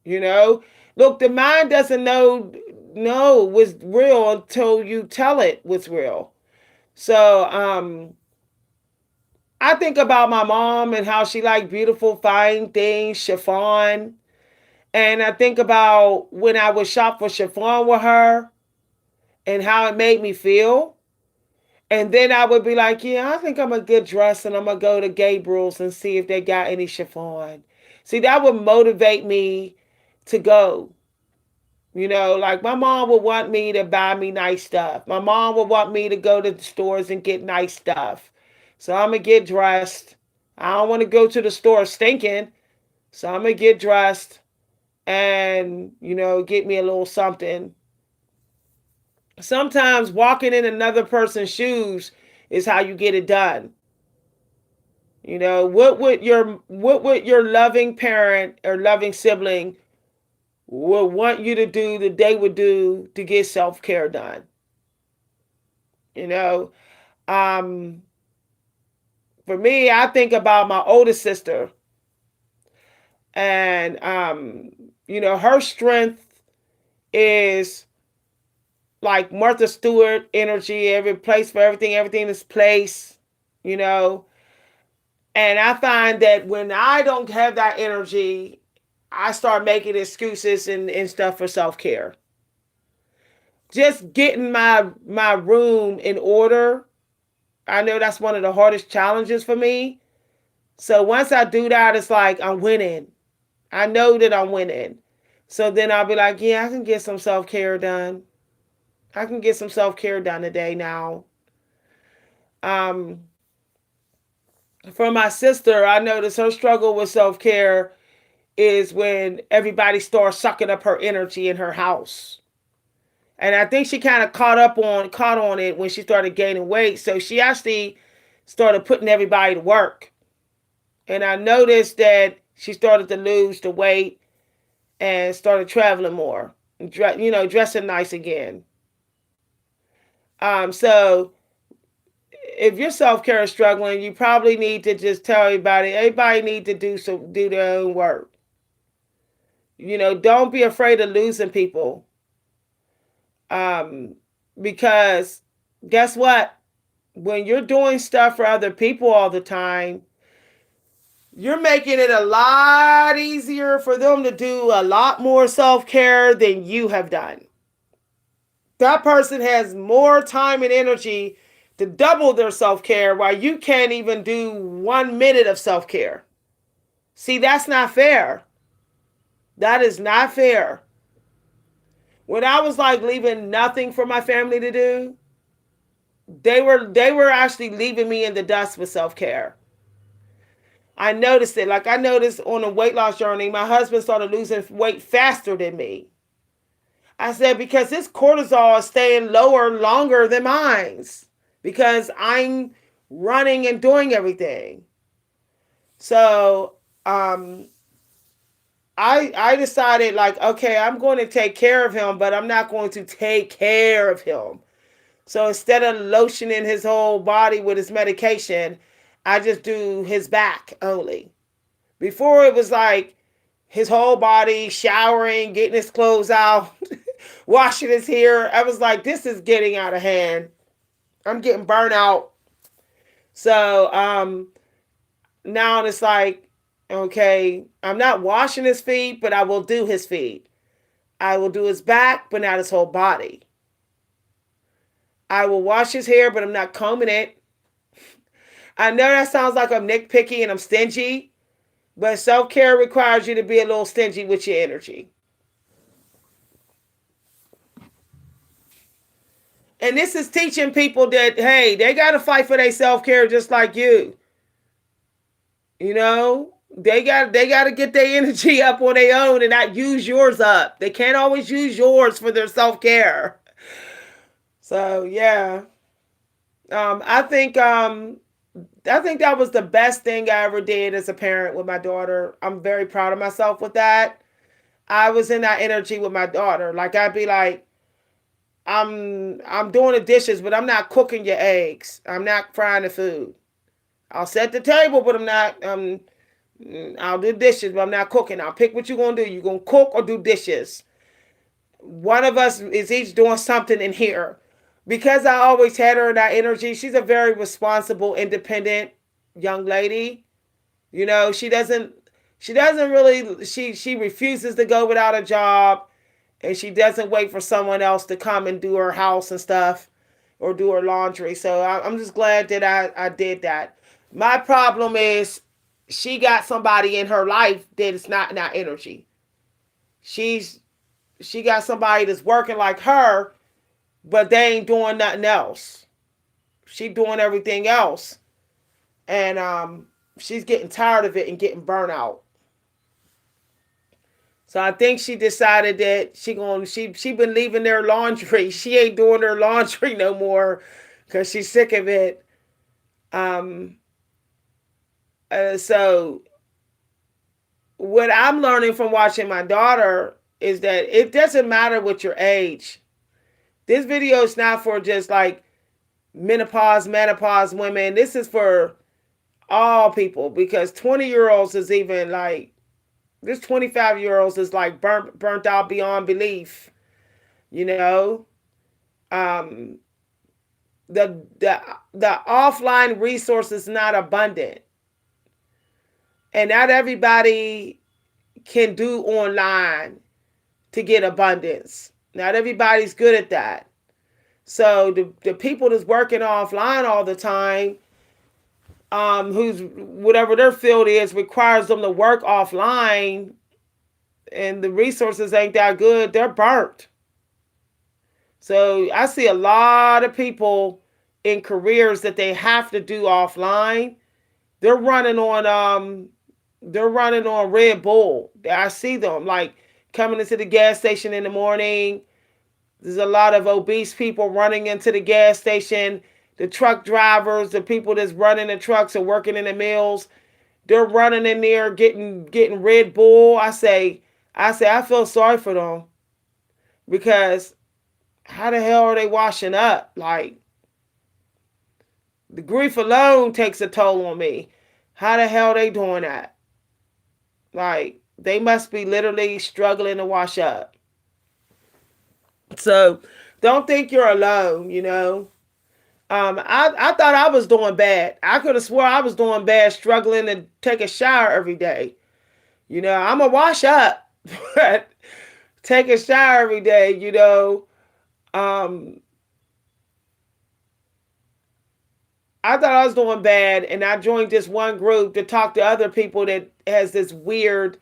Speaker 1: You know, look, the mind doesn't know what's real until you tell it what's real. So, I think about my mom and how she liked beautiful, fine things, chiffon. And I think about when I would shop for chiffon with her and how it made me feel. And then I would be like, yeah, I think I'm going to get dressed and I'm going to go to Gabriel's and see if they got any chiffon. See, that would motivate me to go. Like my mom would want me to buy me nice stuff. My mom would want me to go to the stores and get nice stuff. So I'm going to get dressed. I don't want to go to the store stinking. So I'm going to get dressed and, get me a little something. Sometimes walking in another person's shoes is how you get it done. What would your loving parent or loving sibling would want you to do that they would do to get self-care done? You know, um, for me, I think about my oldest sister, and her strength is like Martha Stewart energy. Every place for everything, everything is place. You know, and I find that when I don't have that energy, I start making excuses and stuff for self care. Just getting my room in order. I know that's one of the hardest challenges for me. So once I do that, it's like I'm winning. I know that I'm winning. So then I'll be like, yeah, I can get some self care done. I can get some self care done today now. Um, for my sister, I notice her struggle with self care is when everybody starts sucking up her energy in her house. And I think she kind of caught on it when she started gaining weight. So she actually started putting everybody to work. And I noticed that she started to lose the weight and started traveling more, dressing nice again. So if your self care is struggling, you probably need to just tell everybody. Everybody need to do their own work. Don't be afraid of losing people, um, because guess what? When you're doing stuff for other people all the time, you're making it a lot easier for them to do a lot more self care than you have done. That person has more time and energy to double their self care while you can't even do 1 minute of self care. See, that's not fair. That is not fair. When I was like leaving nothing for my family to do, they were actually leaving me in the dust with self care. I noticed it. Like I noticed on a weight loss journey, my husband started losing weight faster than me. I said, because his cortisol is staying lower longer than mine's because I'm running and doing everything. So um, I decided like, okay, I'm going to take care of him, but I'm not going to take care of him. So instead of lotioning his whole body with his medication, I just do his back only. Before it was like his whole body, showering, getting his clothes out, washing his hair. I was like, this is getting out of hand. I'm getting burnt out. So now it's like, okay, I'm not washing his feet, but I will do his feet. I will do his back, but not his whole body. I will wash his hair, but I'm not combing it. I know that sounds like I'm nitpicky and I'm stingy, but self care requires you to be a little stingy with your energy. And this is teaching people that, hey, they got to fight for their self care just like you. You know, they got to get their energy up on their own and not use yours up. They can't always use yours for their self care. So yeah, I think that was the best thing I ever did as a parent with my daughter. I'm very proud of myself with that. I was in that energy with my daughter. Like I'd be like, I'm doing the dishes, but I'm not cooking your eggs. I'm not frying the food. I'll set the table, but I'm not. I'll do dishes, but I'm not cooking. I'll pick what you're gonna do. You gonna cook or do dishes? One of us is each doing something in here. Because I always had her in that energy. She's a very responsible, independent young lady. You know, she doesn't really she refuses to go without a job, and she doesn't wait for someone else to come and do her house and stuff or do her laundry. So I'm just glad that I did that. My problem is she got somebody in her life that is not in that energy. She's she got somebody that's working like her, but they ain't doing nothing else. She doing everything else, and she's getting tired of it and getting burnt out. So I think she decided that she been leaving their laundry. She ain't doing her laundry no more because she's sick of it. Um, so what I'm learning from watching my daughter is that it doesn't matter what your age. This video is not for just like menopause women. This is for all people because 20-year olds is even like this 25-year olds is like burnt out beyond belief. You know, um, the offline resources not abundant, and not everybody can do online to get abundance. Not everybody's good at that. So the people that's working offline all the time, who's whatever their field is, requires them to work offline, and the resources ain't that good. They're burnt. So I see a lot of people in careers that they have to do offline. They're running on Red Bull. I see them like coming into the gas station in the morning. There's a lot of obese people running into the gas station. The truck drivers, the people that's running the trucks or working in the mills, they're running in there getting Red Bull. I feel sorry for them because how the hell are they washing up? Like the grief alone takes a toll on me. How the hell are they doing that? Like they must be literally struggling to wash up. So don't think you're alone, you know. I thought I was doing bad. I could have swore I was doing bad, struggling to take a shower every day. You know, I'm a wash up, but take a shower every day. You know, um, I thought I was doing bad, and I joined this one group to talk to other people that has this weird.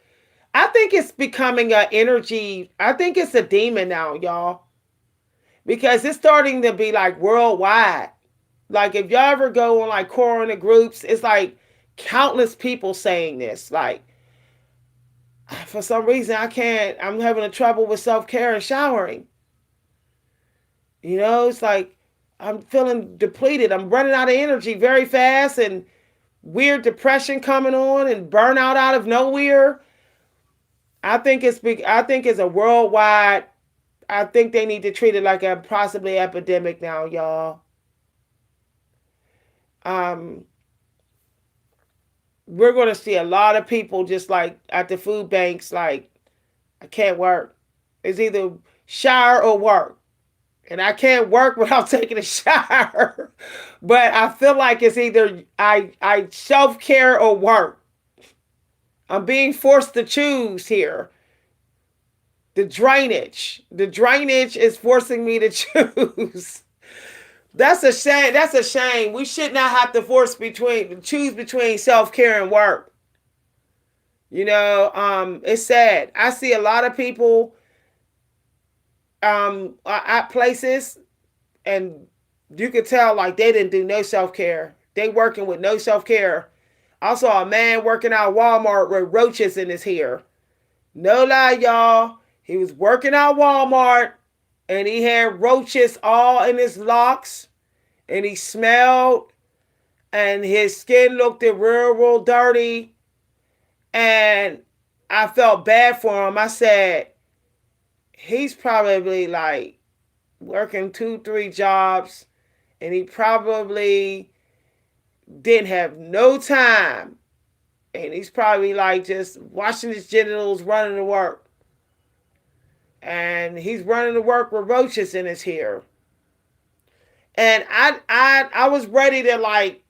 Speaker 1: I think it's becoming a energy. I think it's a demon now, y'all, because it's starting to be like worldwide. Like if y'all ever go on like corona groups, it's like countless people saying this. Like for some reason I can't. I'm having a trouble with self care and showering. You know, it's like I'm feeling depleted. I'm running out of energy very fast, and weird depression coming on, and burnout out of nowhere. I think it's big. I think it's a worldwide. I think they need to treat it like a possibly epidemic now, y'all. Um, we're going to see a lot of people just like at the food banks, like, I can't work. It's either shower or work. And I can't work without taking a shower. But I feel like it's either I self care or work. I'm being forced to choose here. The drainage is forcing me to choose. That's a shame. That's a shame. We should not have to choose between self care and work. It's sad. I see a lot of people at places, and you could tell like they didn't do no self care. They working with no self care. I saw a man working out Walmart with roaches in his hair. No lie, y'all. He was working out Walmart and he had roaches all in his locks, and he smelled, and his skin looked real dirty, and I felt bad for him. I said, he's probably like working 2, 3 jobs, and he probably didn't have no time. And he's probably like just washing his genitals, running to work. And he's running to work with roaches in his hair. And I was ready to like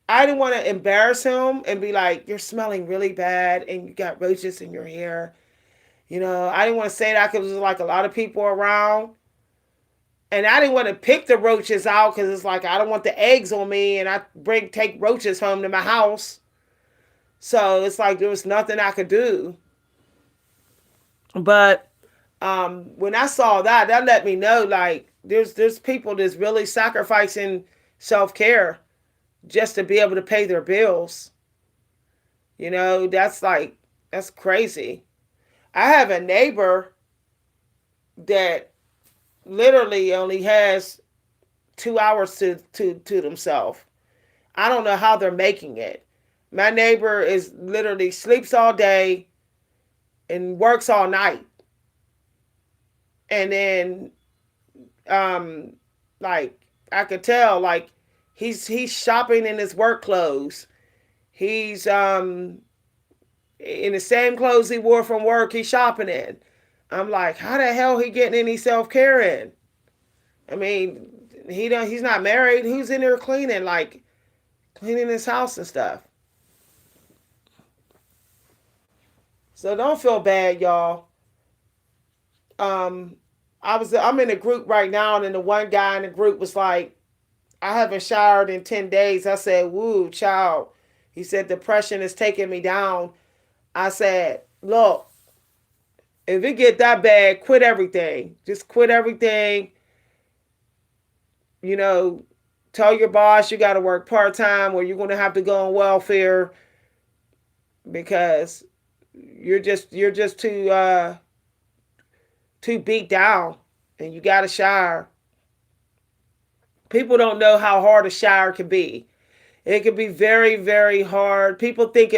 Speaker 1: I didn't want to embarrass him and be like, you're smelling really bad and you got roaches in your hair. I didn't want to say that because there's like a lot of people around. And I didn't want to pick the roaches out because it's like I don't want the eggs on me, and I take roaches home to my house. So it's like there was nothing I could do. But when I saw that, that let me know like there's people that's really sacrificing self care just to be able to pay their bills. That's crazy. I have a neighbor that literally only has 2 hours to themselves. I don't know how they're making it. My neighbor is literally sleeps all day and works all night. And then like I could tell like he's shopping in his work clothes. He's in the same clothes he wore from work, he's shopping in. I'm like, how the hell he getting any self care in? I mean, he's not married. Who's in there cleaning, like cleaning his house and stuff? So don't feel bad, y'all. Um, I'm in a group right now, and then the one guy in the group was like, I haven't showered in 10 days. I said, woo, child. He said depression is taking me down. I said, look, if it get that bad, quit everything. Just quit everything. You know, tell your boss you got to work part time, or you're going to have to go on welfare because you're just too beat down, and you got to shower. People don't know how hard a shower can be. It can be very, very hard. People think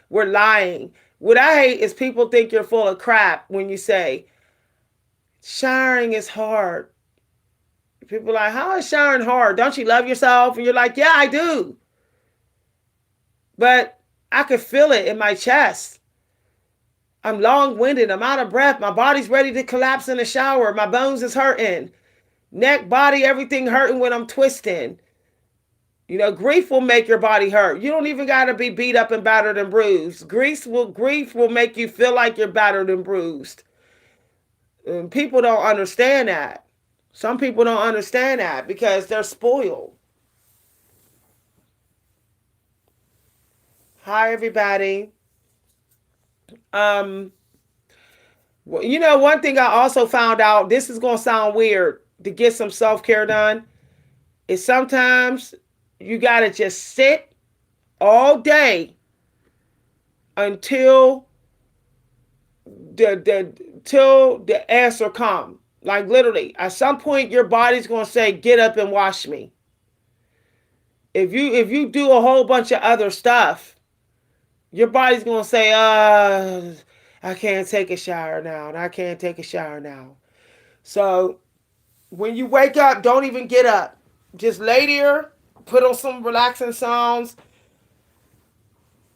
Speaker 1: we're lying. What I hate is people think you're full of crap when you say showering is hard. People are like, how is showering hard? Don't you love yourself? And you're like, yeah, I do. But I could feel it in my chest. I'm long winded. I'm out of breath. My body's ready to collapse in the shower. My bones is hurting. Neck, body, everything hurting when I'm twisting. Grief will make your body hurt. You don't even got to be beat up and battered and bruised. Grief will make you feel like you're battered and bruised. And people don't understand that. Some people don't understand that because they're spoiled. Hi, everybody. Um, one thing I also found out, this is going to sound weird, to get some self care done, is sometimes you got to just sit all day until the answer come. Like literally, at some point, your body's gonna say, "Get up and wash me." If you do a whole bunch of other stuff, your body's gonna say, I can't take a shower now, and I can't take a shower now." So when you wake up, don't even get up. Just lay there, put on some relaxing sounds,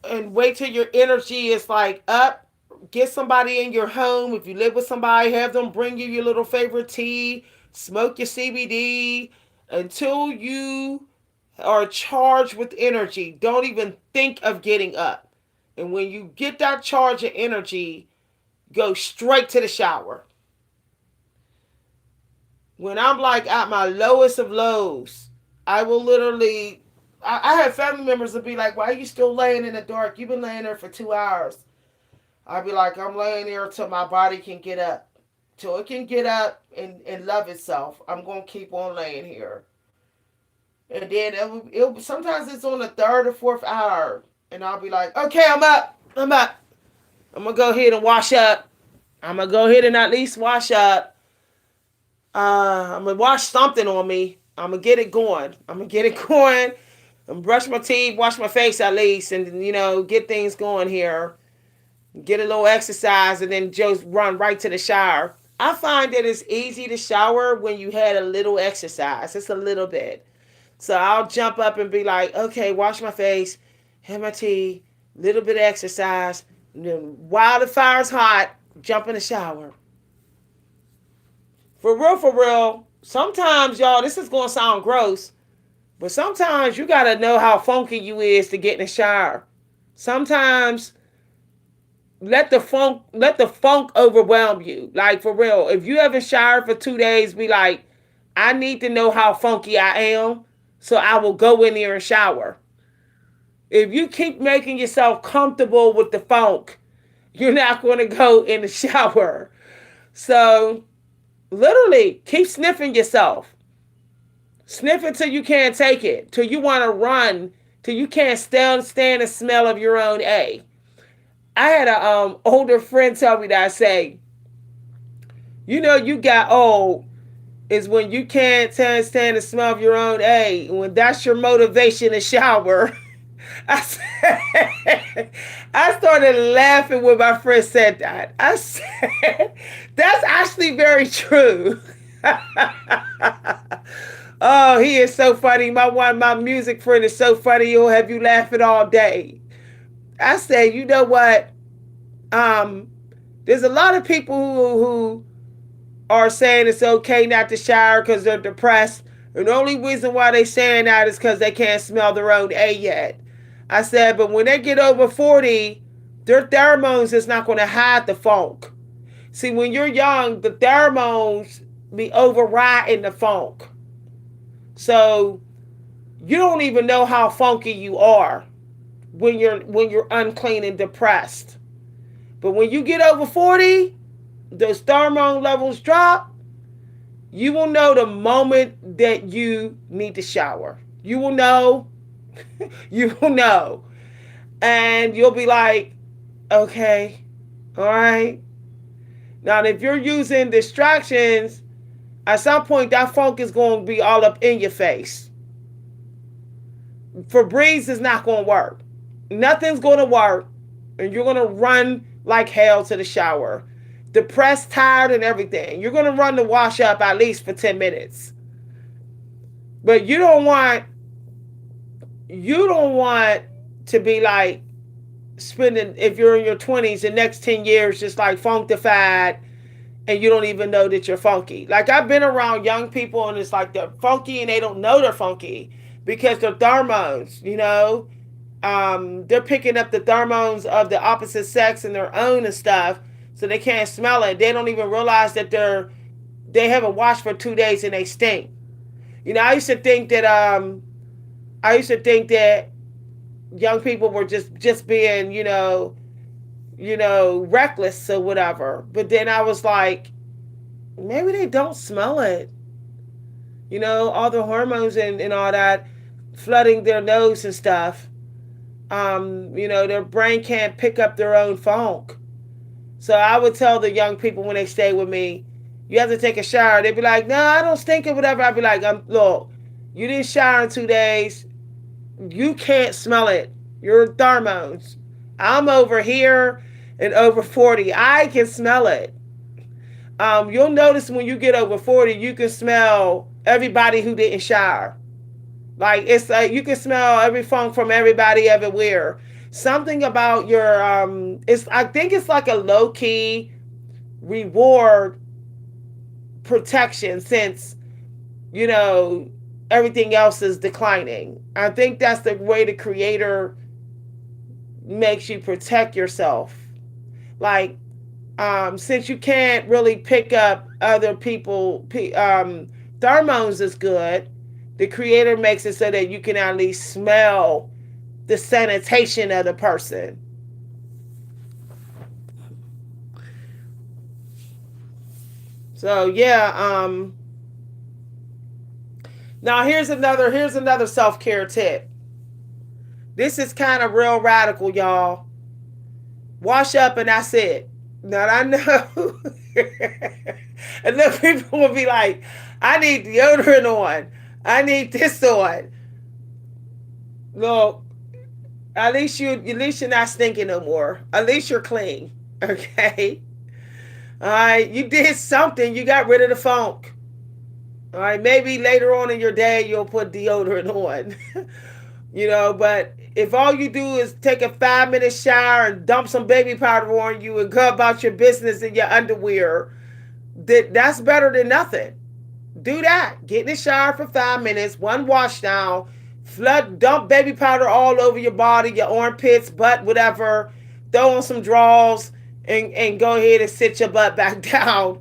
Speaker 1: and wait till your energy is like up. Get somebody in your home. If you live with somebody, have them bring you your little favorite tea, smoke your CBD until you are charged with energy. Don't even think of getting up. And when you get that charge of energy, go straight to the shower. When I'm like at my lowest of lows, I will literally. I have family members that be like, "Why are you still laying in the dark? You've been laying there for 2 hours." I'd be like, "I'm laying there until my body can get up, till it can get up and love itself. I'm gonna keep on laying here." And then sometimes it's on the third or fourth hour, and I'll be like, "Okay, I'm up. I'm up. I'm gonna go ahead and wash up. I'm gonna go ahead and at least wash up. I'm gonna wash something on me. I'm gonna get it going. I'm gonna get it going. I'm gonna brush my teeth, wash my face at least, and get things going here. Get a little exercise, and then just run right to the shower." I find that it's easy to shower when you had a little exercise. It's a little bit. So I'll jump up and be like, "Okay, wash my face, have my tea, little bit of exercise. And then while the fire's hot, jump in the shower." For real, sometimes, y'all, this is going to sound gross, but sometimes you got to know how funky you is to get in the shower. Sometimes let the funk overwhelm you. Like, for real, if you haven't showered for 2 days, be like, "I need to know how funky I am, so I will go in there and shower." If you keep making yourself comfortable with the funk, you're not going to go in the shower. So literally keep sniffing yourself. Sniff it till you can't take it, till you want to run, till you can't stand the smell of your own A. I had a older friend tell me that. I say, you got old is when you can't stand the smell of your own A. When that's your motivation to shower. I said, I started laughing when my friend said that. I said, that's actually very true. Oh, he is so funny. My music friend is so funny. He'll have you laughing all day. I said, you know what? Um, there's a lot of people who are saying it's okay not to shower because they're depressed. And the only reason why they saying that is because they can't smell their own A yet. I said, but when they get over 40, their pheromones is not going to hide the funk. See, when you're young, the pheromones be overriding the funk. So you don't even know how funky you are when you're unclean and depressed. But when you get over 40, those hormone levels drop. You will know the moment that you need to shower. You will know. You will know. And you'll be like, okay, all right. Now, if you're using distractions, at some point that funk is going to be all up in your face. Febreze is not going to work. Nothing's going to work. And you're going to run like hell to the shower. Depressed, tired, and everything. You're going to run the wash up at least for 10 minutes. But you don't want to be like spending, if you're in your 20s, the next 10 years just like funkified and you don't even know that you're funky. Like, I've been around young people and it's like they're funky and they don't know they're funky because their hormones. They're picking up the hormones of the opposite sex in their own and stuff, so they can't smell it. They don't even realize that they haven't washed for 2 days and they stink. I used to think that young people were just being reckless or whatever. But then I was like, maybe they don't smell it. All the hormones and all that flooding their nose and stuff. Their brain can't pick up their own funk. So I would tell the young people when they stay with me, you have to take a shower. They'd be like, no, I don't stink or whatever. I'd be like, look, you didn't shower in 2 days. You can't smell it. Your hormones. I'm over here and over 40. I can smell it. You'll notice when you get over 40, you can smell everybody who didn't shower. Like, it's like you can smell every funk from everybody everywhere. Something about your it's I think it's like a low key reward protection since you know everything else is declining. I think that's the way the creator makes you protect yourself. Like since you can't really pick up other people, pheromones is good. The creator makes it so that you can at least smell the sanitation of the person. So yeah, now here's another self-care tip. This is kind of real radical, y'all. Wash up and that's it. Now I know and then people will be like, I need deodorant on. I need this on. Look, at least you're not stinking no more. At least you're clean. Okay? Alright, you did something, you got rid of the funk. Alright, maybe later on in your day you'll put deodorant on. But if all you do is take a 5 minute shower and dump some baby powder on you and go about your business in your underwear, that's better than nothing. Do that. Get in the shower for 5 minutes, one wash down, flood, dump baby powder all over your body, your armpits, butt, whatever. Throw on some drawers and go ahead and sit your butt back down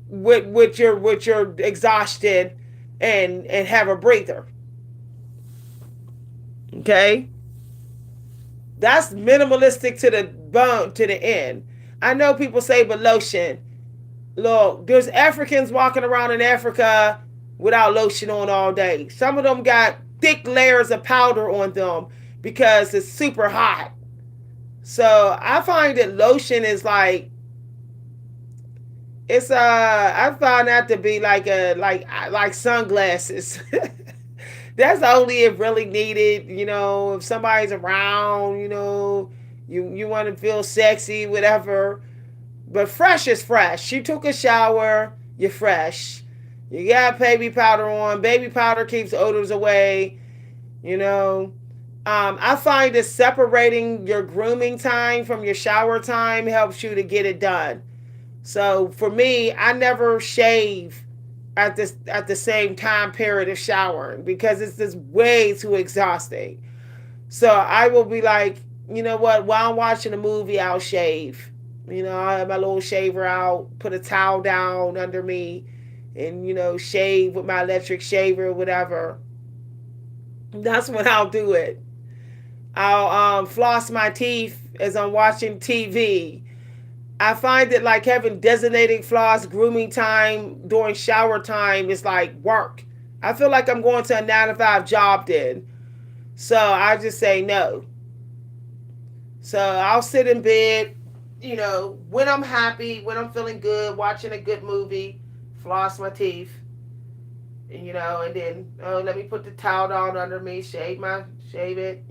Speaker 1: with your exhausted and have a breather. Okay? That's minimalistic to the bone to the end. I know people say, but lotion. Look, there's Africans walking around in Africa without lotion on all day. Some of them got thick layers of powder on them because it's super hot. So I find that lotion is like it's I find that to be like sunglasses. That's only if really needed, if somebody's around, you want to feel sexy, whatever. But fresh is fresh. You took a shower, you're fresh. You got baby powder on. Baby powder keeps odors away. You know, I find that separating your grooming time from your shower time helps you to get it done. So for me, I never shave at the same time period of showering because it's just way too exhausting. So I will be like, you know what? While I'm watching a movie, I'll shave. I have my little shaver out, put a towel down under me, and shave with my electric shaver, or whatever. That's when I'll do it. I'll floss my teeth as I'm watching TV. I find that like having designated floss grooming time during shower time is like work. I feel like I'm going to a 9 to 5 job then. So I just say no. So I'll sit in bed, when I'm happy, when I'm feeling good, watching a good movie, floss my teeth, and then let me put the towel down under me, shave it,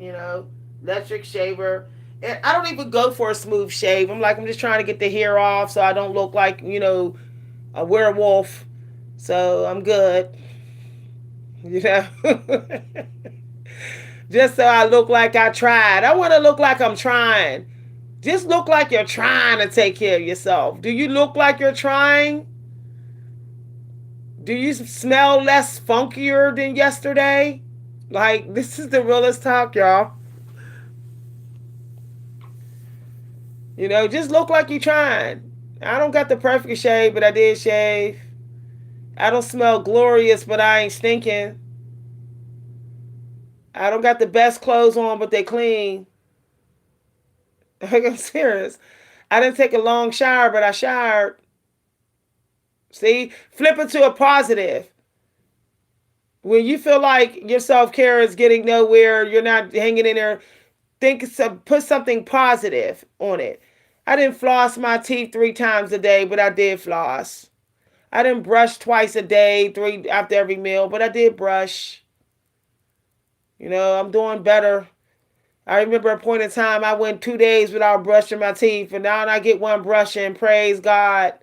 Speaker 1: electric shaver. And I don't even go for a smooth shave. I'm just trying to get the hair off so I don't look like, a werewolf. So I'm good, you know. Just so I look like I tried. I want to look like I'm trying. Just look like you're trying to take care of yourself. Do you look like you're trying? Do you smell less funkier than yesterday? Like, this is the realest talk, y'all. Just look like you're trying. I don't got the perfect shave, but I did shave. I don't smell glorious, but I ain't stinking. I don't got the best clothes on, but they clean. I'm serious. I didn't take a long shower, but I showered. See, flip it to a positive. When you feel like your self care is getting nowhere, you're not hanging in there. Put something positive on it. I didn't floss my teeth 3 times a day, but I did floss. I didn't brush twice a day, three after every meal, but I did brush. I'm doing better. I remember a point in time I went 2 days without brushing my teeth, and now I get one brushing. Praise God.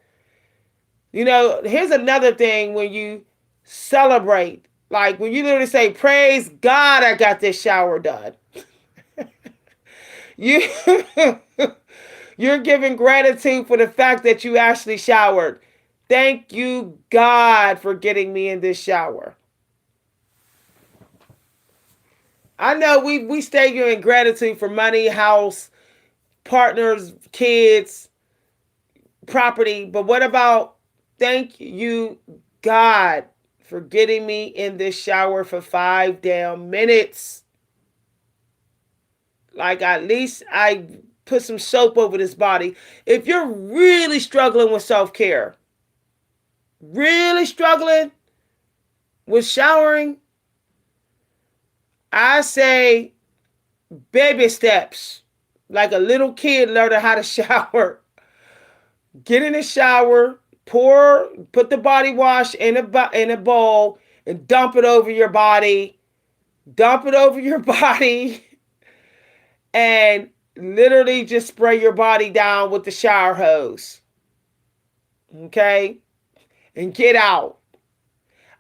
Speaker 1: Here's another thing when you celebrate. Like when you literally say, praise God, I got this shower done. You you're giving gratitude for the fact that you actually showered. Thank you, God, for getting me in this shower. I know we stay here in gratitude for money, house, partners, kids, property, but what about thank you, God, for getting me in this shower for 5 damn minutes? Like at least I put some soap over this body. If you're really struggling with self care, really struggling with showering, I say baby steps. Like a little kid learning how to shower. Get in the shower, put the body wash in a bowl, and dump it over your body. Dump it over your body, and literally just spray your body down with the shower hose. Okay, and get out.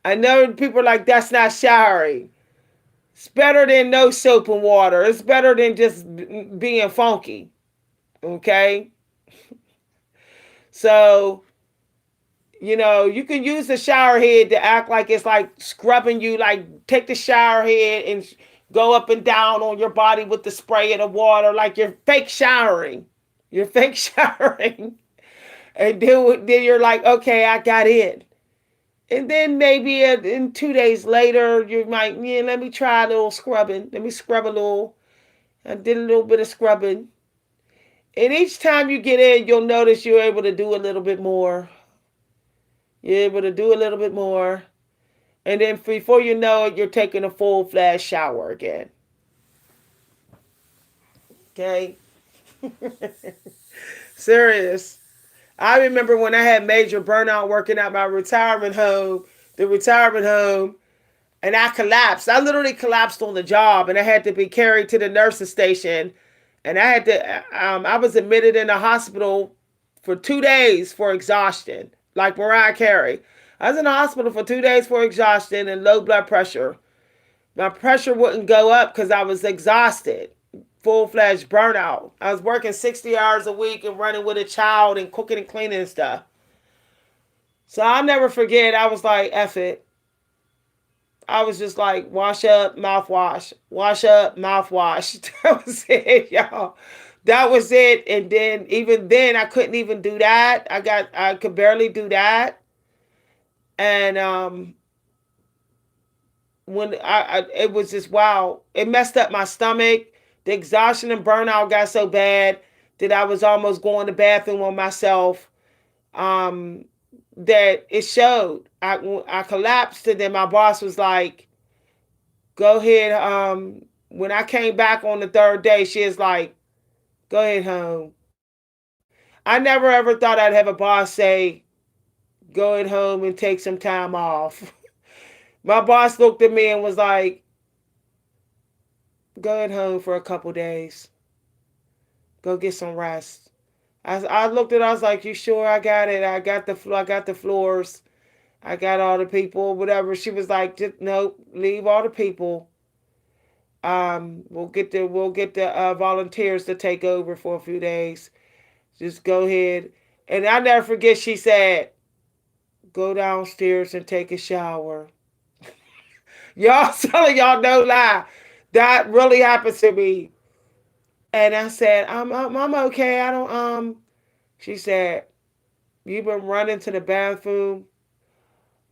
Speaker 1: I know people are like, that's not showering. It's better than no soap and water. It's better than just being funky. Okay, so you can use the shower head to act like it's like scrubbing you. Like take the shower head and go up and down on your body with the spray of the water, like you're fake showering. You're fake showering, and then you're like, okay, I got in. And then maybe in 2 days later, you might, yeah, let me try a little scrubbing. Let me scrub a little. I did a little bit of scrubbing. And each time you get in, you'll notice you're able to do a little bit more. You're able to do a little bit more. And then before you know it, you're taking a full flash shower again. Okay? Serious. I remember when I had major burnout working at my retirement home, the retirement home, and I collapsed. I literally collapsed on the job, and I had to be carried to the nursing station. And I was admitted in the hospital for 2 days for exhaustion, like Mariah Carey. I was in the hospital for 2 days for exhaustion and low blood pressure. My pressure wouldn't go up because I was exhausted, full-fledged burnout. I was working 60 hours a week and running with a child and cooking and cleaning and stuff. So I'll never forget, I was like, F it. I was just like, wash up, mouthwash. Wash up, mouthwash. That was it, y'all. That was it. And then, even then, I couldn't even do that. I could barely do that. And when it was just wow. It messed up my stomach. The exhaustion and burnout got so bad that I was almost going to the bathroom on myself. Um, that it showed. I collapsed, and then my boss was like, "Go ahead." When I came back on the third day, she was like, "Go ahead home." I never ever thought I'd have a boss say, "Go ahead home and take some time off." My boss looked at me and was like, "Go ahead home for a couple days. Go get some rest." I looked at her, I was like, "You sure I got it? I got the floors. I got all the people, whatever." She was like, "Just nope, leave all the people. We'll get the volunteers to take over for a few days. Just go ahead." And I'll never forget, she said, "Go downstairs and take a shower." Y'all telling y'all no lie. That really happened to me. And I said, I'm okay. I don't She said, "You've been running to the bathroom.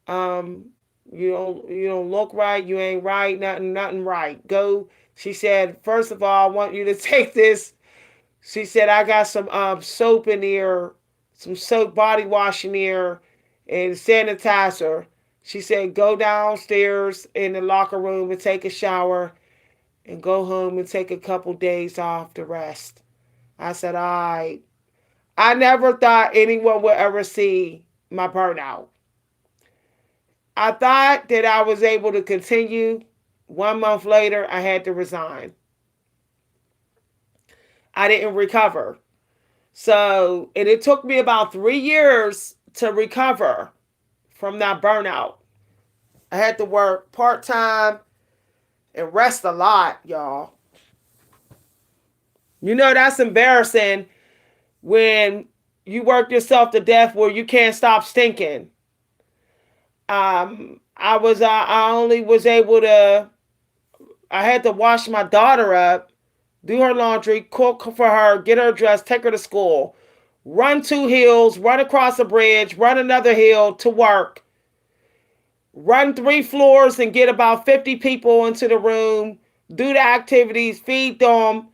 Speaker 1: Um you don't look right. You ain't right. Nothing right. Go." She said, "First of all, I want you to take this." She said, "I got some soap in here, some soap body wash in here, and sanitizer." She said, "Go downstairs in the locker room and take a shower and go home and take a couple days off to rest." I said, "All right." I never thought anyone would ever see my burnout. I thought that I was able to continue. 1 month later, I had to resign. I didn't recover. So, and it took me about 3 years to recover from that burnout. I had to work part time and rest a lot, y'all. You know that's embarrassing when you work yourself to death where you can't stop stinking. I only was able to. I had to wash my daughter up, do her laundry, cook for her, get her dressed, take her to school, run 2 hills, run across a bridge, run another hill to work, run 3 floors and get about 50 people into the room, do the activities, feed them,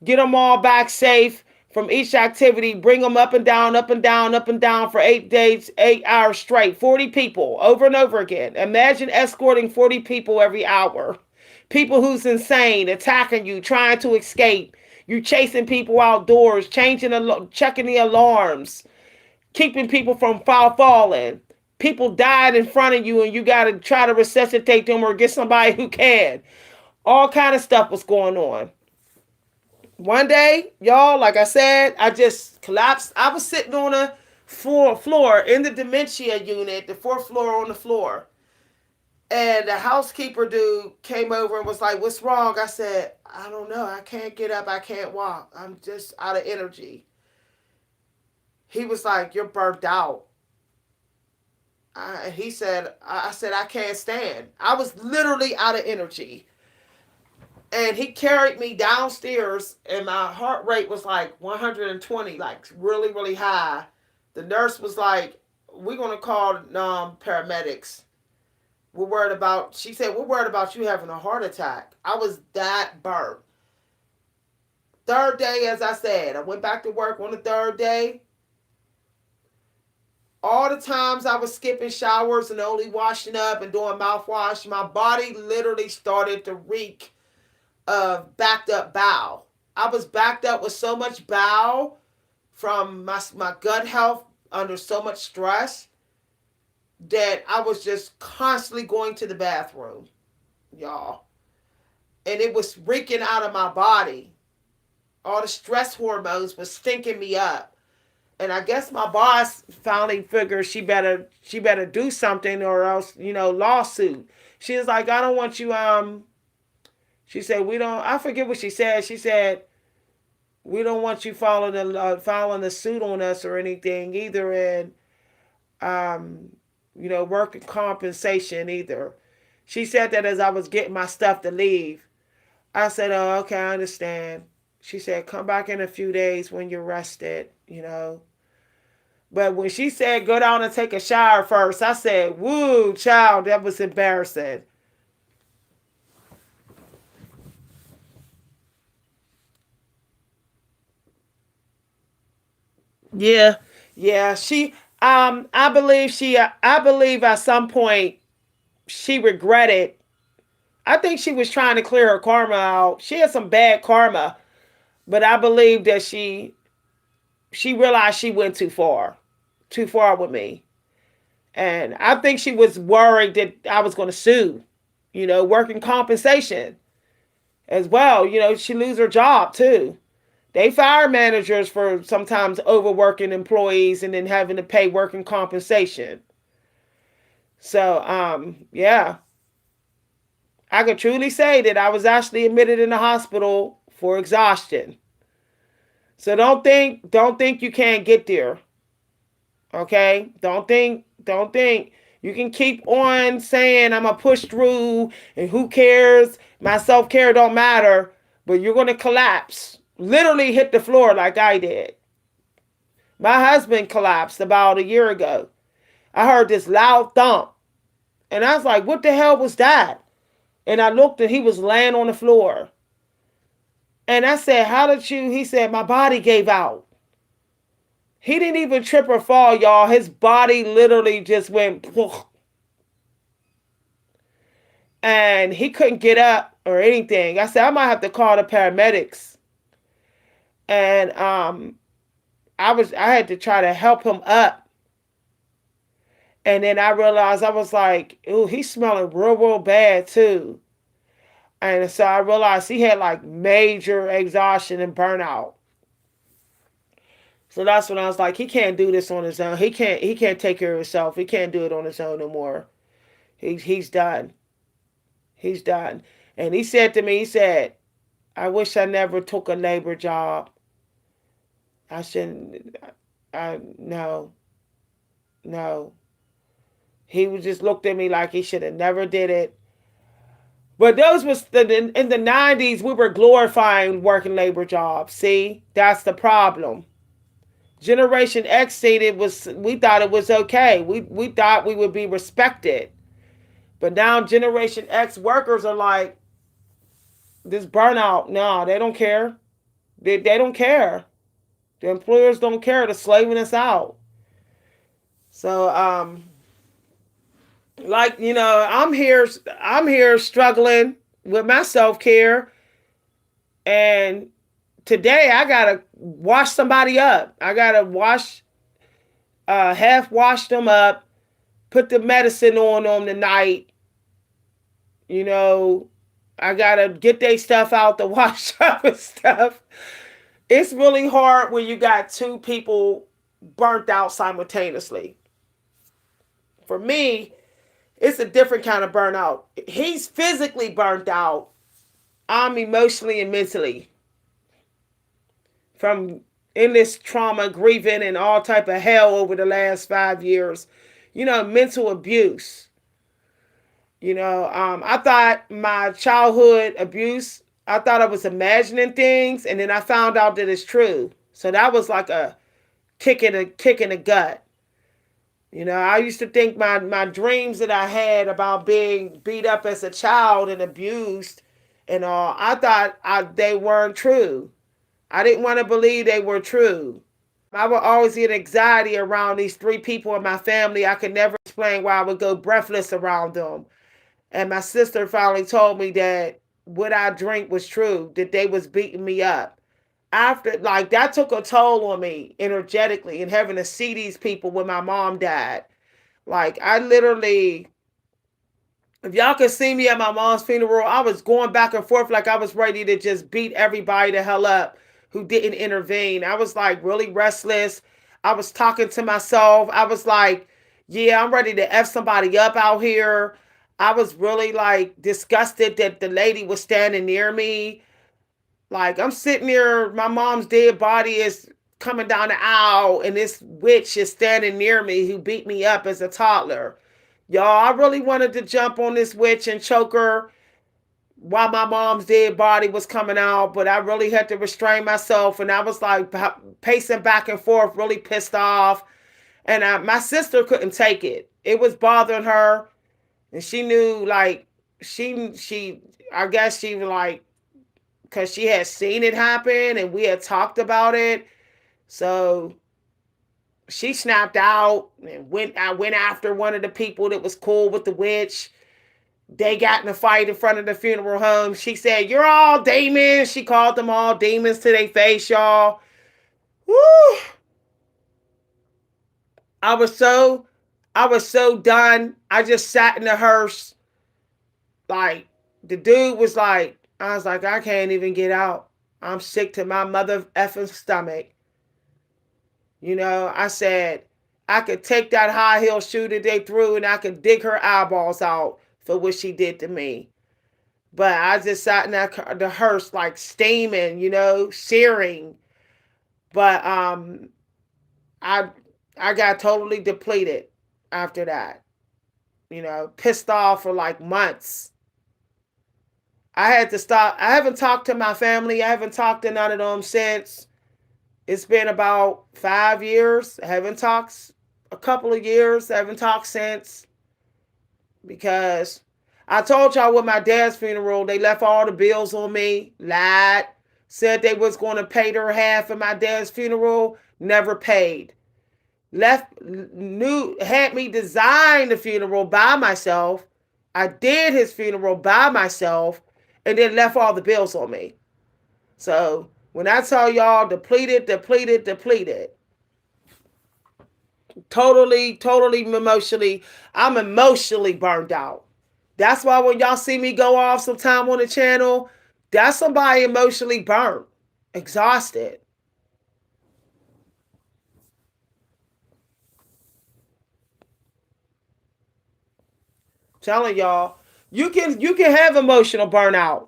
Speaker 1: get them all back safe from each activity, bring them up and down, up and down, up and down for 8 days, 8 hours straight, 40 people over and over again. Imagine escorting 40 people every hour. People who's insane, attacking you, trying to escape. You chasing people outdoors, checking the alarms, keeping people from falling. People died in front of you and you got to try to resuscitate them or get somebody who can. All kind of stuff was going on. One day, y'all, like I said, I just collapsed. I was sitting on a floor in the dementia unit, the fourth floor on the floor. And the housekeeper dude came over and was like, "What's wrong?" I said, "I don't know. I can't get up. I can't walk. I'm just out of energy." He was like, "You're burnt out." He said, I said, "I can't stand." I was literally out of energy. And he carried me downstairs, and my heart rate was like 120, like really, really high. The nurse was like, "We're going to call paramedics. We're worried about," she said, "we're worried about you having a heart attack." I was that burnt. Third day, as I said, I went back to work on the third day. All the times I was skipping showers and only washing up and doing mouthwash, my body literally started to reek of backed up bowel. I was backed up with so much bowel from my gut health under so much stress that I was just constantly going to the bathroom, y'all. And it was reeking out of my body. All the stress hormones was stinking me up. And I guess my boss finally figured she better do something or else, lawsuit. She was like, "I don't want you she said, "We don't," I forget what she said. She said, "We don't want you filing a suit on us or anything either, and um working compensation either." She said that as I was getting my stuff to leave. I said, "Oh, okay, I understand." She said, "Come back in a few days when you're rested. But when she said, "Go down and take a shower first," I said, "Woo, child, that was embarrassing." Yeah, yeah. I believe at some point she regretted. I think she was trying to clear her karma out. She had some bad karma, but I believe that she realized she went too far with me. And I think she was worried that I was going to sue, working compensation as well. She lose her job too. They fire managers for sometimes overworking employees and then having to pay working compensation. So, yeah, I could truly say that I was actually admitted in the hospital for exhaustion. So don't think you can't get there. Okay? Don't think you can keep on saying I'm gonna push through and who cares? My self-care don't matter, but you're gonna collapse. Literally hit the floor like I did. My husband collapsed about a year ago. I heard this loud thump. And I was like, "What the hell was that?" And I looked and he was laying on the floor. And I said, "How did you?" He said, "My body gave out." He didn't even trip or fall, y'all. His body literally just went poof, and he couldn't get up or anything. I said, "I might have to call the paramedics." And I had to try to help him up. And then I realized I was like, "Ooh, he's smelling real, real bad too." And so I realized he had like major exhaustion and burnout. So that's when I was like, he can't do this on his own. He can't take care of himself. He can't do it on his own no more. He's done. He's done. And he said to me, he said, I wish I never took a labor job. I shouldn't. No, no. He was just looked at me like he should have never did it. But those was in the 90s. We were glorifying working labor jobs. See, that's the problem. Generation X said it was. We thought it was okay. We thought we would be respected. But now Generation X workers are like this burnout. No, they don't care. They don't care. The employers don't care. They're slaving us out. So like I'm here struggling with my self-care, and today I gotta wash somebody up. I gotta half wash them up, put the medicine on them tonight. you know I gotta get their stuff out the wash up and stuff. It's really hard when you got two people burnt out simultaneously. For me, it's a different kind of burnout. He's physically burnt out. I'm emotionally and mentally from endless trauma, grieving, and all type of hell over the last 5 years. Mental abuse. I thought my childhood abuse. I thought I was imagining things, and then I found out that it's true. So that was like a kick in the gut. I used to think my dreams that I had about being beat up as a child and abused and all, I thought they weren't true. I didn't want to believe they were true. I would always get anxiety around these three people in my family. I could never explain why I would go breathless around them. And my sister finally told me that what I drink was true, that they was beating me up. After, like, that took a toll on me energetically, and having to see these people when my mom died. Like, I literally, if y'all could see me at my mom's funeral, I was going back and forth like I was ready to just beat everybody the hell up who didn't intervene. I was like really restless. I was talking to myself. I was like, yeah, I'm ready to F somebody up out here. I was really like disgusted that the lady was standing near me. Like, I'm sitting there, my mom's dead body is coming down the aisle, and this witch is standing near me who beat me up as a toddler. Y'all, I really wanted to jump on this witch and choke her while my mom's dead body was coming out, but I really had to restrain myself, and I was like pacing back and forth, really pissed off. And my sister couldn't take it. It was bothering her, and she knew, like, she I guess she was like, because she had seen it happen and we had talked about it. So she snapped out and I went after one of the people that was cool with the witch. They got in a fight in front of the funeral home. She said, "You're all demons." She called them all demons to their face, y'all. Woo! I was so I was so done. I just sat in the hearse. Like, the dude was like, I was like, I can't even get out. I'm sick to my mother effing stomach. I said, I could take that high heel shoe that they threw and I could dig her eyeballs out for what she did to me. But I just sat in the hearse like steaming, searing. But I I got totally depleted after that. Pissed off for like months. I had to stop. I haven't talked to my family. I haven't talked to none of them since. It's been about 5 years. I haven't talked a couple of years. I haven't talked since, because I told y'all with my dad's funeral, they left all the bills on me, lied, said they was going to pay their half of my dad's funeral, never paid. Had me design the funeral by myself. I did his funeral by myself, and then left all the bills on me. So when I tell y'all depleted, depleted, depleted, totally emotionally, I'm emotionally burned out. That's why when y'all see me go off sometime on the channel, that's somebody emotionally burnt, exhausted. Telling y'all, you can have emotional burnout.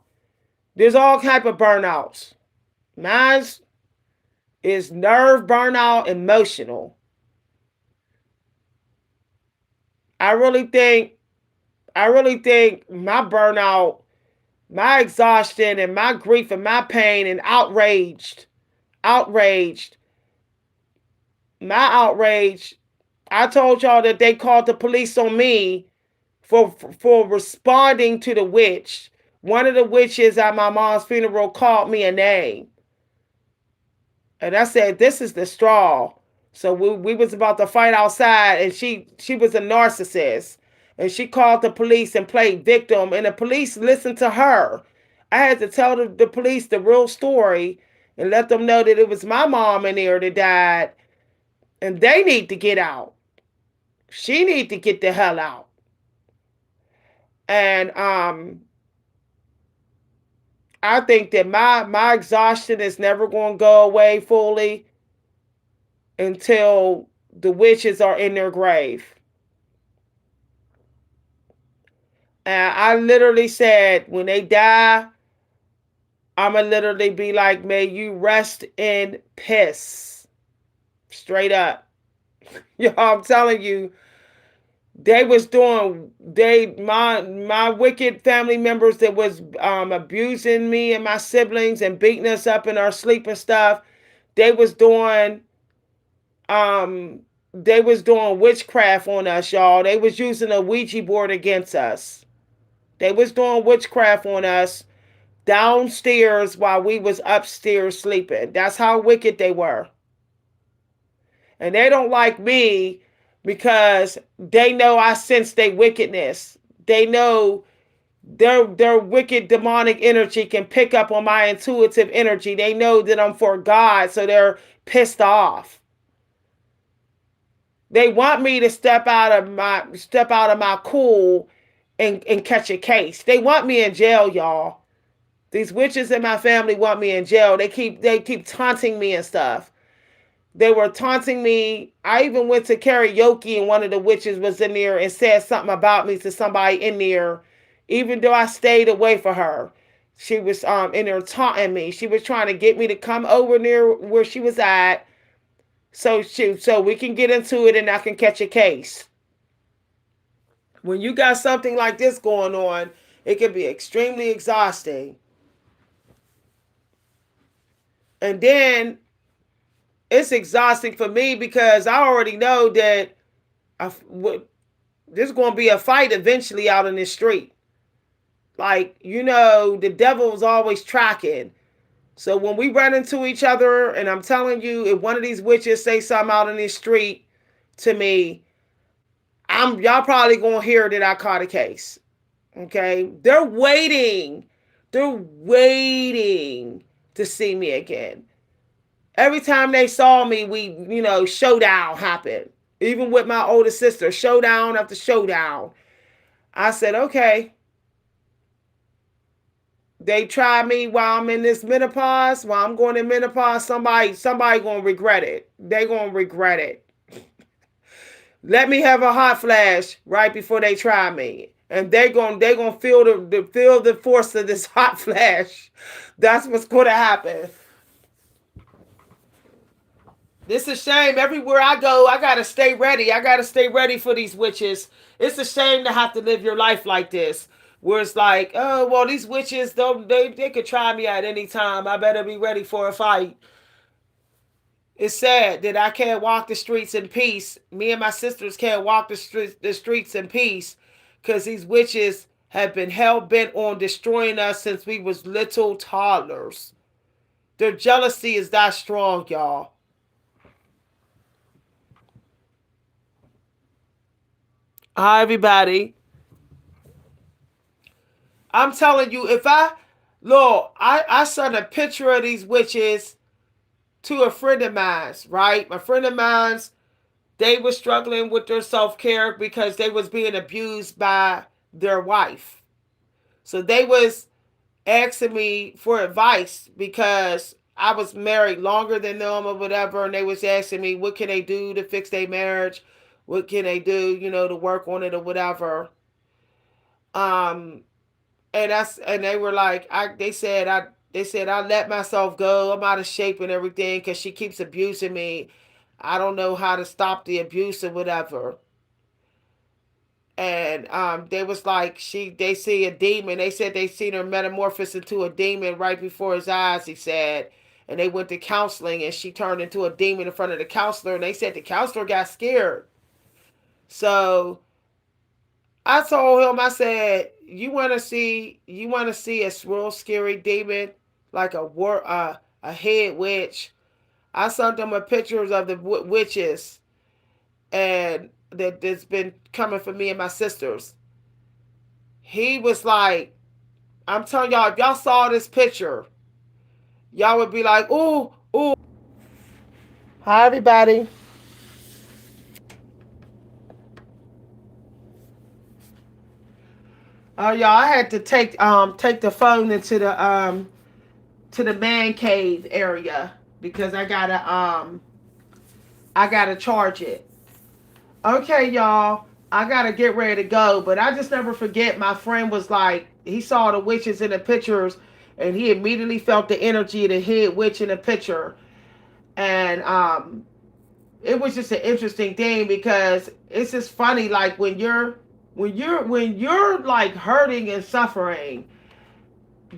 Speaker 1: There's all type of burnouts. Mine's is nerve burnout, emotional. I really think I really think my burnout, my exhaustion and my grief and my pain and outraged, my outrage. I told y'all that they called the police on me for responding to the witch. One of the witches at my mom's funeral called me a name. And I said, this is the straw. So we was about to fight outside, and she was a narcissist. And she called the police and played victim, and the police listened to her. I had to tell the police the real story and let them know that it was my mom in there that died, and they need to get out. She need to get the hell out. And I think that my exhaustion is never going to go away fully until the witches are in their grave. And I literally said, when they die, I'ma literally be like, may you rest in piss. Straight up. Yo, I'm telling you, they was doing my wicked family members that was abusing me and my siblings and beating us up in our sleep and stuff. They was doing um they was doing witchcraft on us, y'all. They was using a Ouija board against us. They was doing witchcraft on us downstairs while we was upstairs sleeping. That's how wicked they were. And they don't like me because they know I sense their wickedness. They know their wicked demonic energy can pick up on my intuitive energy. They know that I'm for God, so they're pissed off. They want me to step out of my cool and catch a case. They want me in jail, y'all. These witches in my family want me in jail. They keep taunting me and stuff. They were taunting me. I even went to karaoke and one of the witches was in there and said something about me to somebody in there, even though I stayed away from her. She was in there taunting me. She was trying to get me to come over near where she was at, so we can get into it and I can catch a case. When you got something like this going on, it can be extremely exhausting. And then it's exhausting for me because I already know that there's going to be a fight eventually out in the street. Like, the devil is always tracking. So when we run into each other, and I'm telling you, if one of these witches say something out in the street to me, y'all probably gonna hear that I caught a case. Okay, they're waiting to see me again. Every time they saw me, showdown happened. Even with my older sister, showdown after showdown. I said, okay. They try me while I'm in this menopause. While I'm going in menopause, somebody gonna regret it. They gonna regret it. Let me have a hot flash right before they try me, and they gonna feel the force of this hot flash. That's what's gonna happen. It's a shame. Everywhere I go, I gotta stay ready. I gotta stay ready for these witches. It's a shame to have to live your life like this, where it's like, oh well, these witches, they could try me at any time. I better be ready for a fight. It's sad that I can't walk the streets in peace. Me and my sisters can't walk the streets in peace because these witches have been hell bent on destroying us since we was little toddlers. Their jealousy is that strong, y'all. Hi, everybody. I'm telling you, if I sent a picture of these witches to a friend of mine's, right? A friend of mine's, they were struggling with their self-care because they was being abused by their wife. So they was asking me for advice because I was married longer than them or whatever, and they was asking me what can they do to fix their marriage, what can they do, to work on it or whatever. Um, And they were like, they said I let myself go. I'm out of shape and everything because she keeps abusing me. I don't know how to stop the abuse or whatever. And they was like they see a demon. They said they seen her metamorphose into a demon right before his eyes. He said, and they went to counseling, and she turned into a demon in front of the counselor. And they said the counselor got scared. So I told him, I said, you want to see a real scary demon, like a head witch. I sent them a pictures of the witches, and that's been coming for me and my sisters. He was like, I'm telling y'all, if y'all saw this picture, y'all would be like, ooh, ooh. Hi, everybody. Oh, y'all, I had to take the phone into the to the man cave area because I gotta charge it. Okay, y'all, I gotta get ready to go, but I just never forget. My friend was like, he saw the witches in the pictures, and he immediately felt the energy of the head witch in the picture, and it was just an interesting thing because it's just funny, like when you're like hurting and suffering,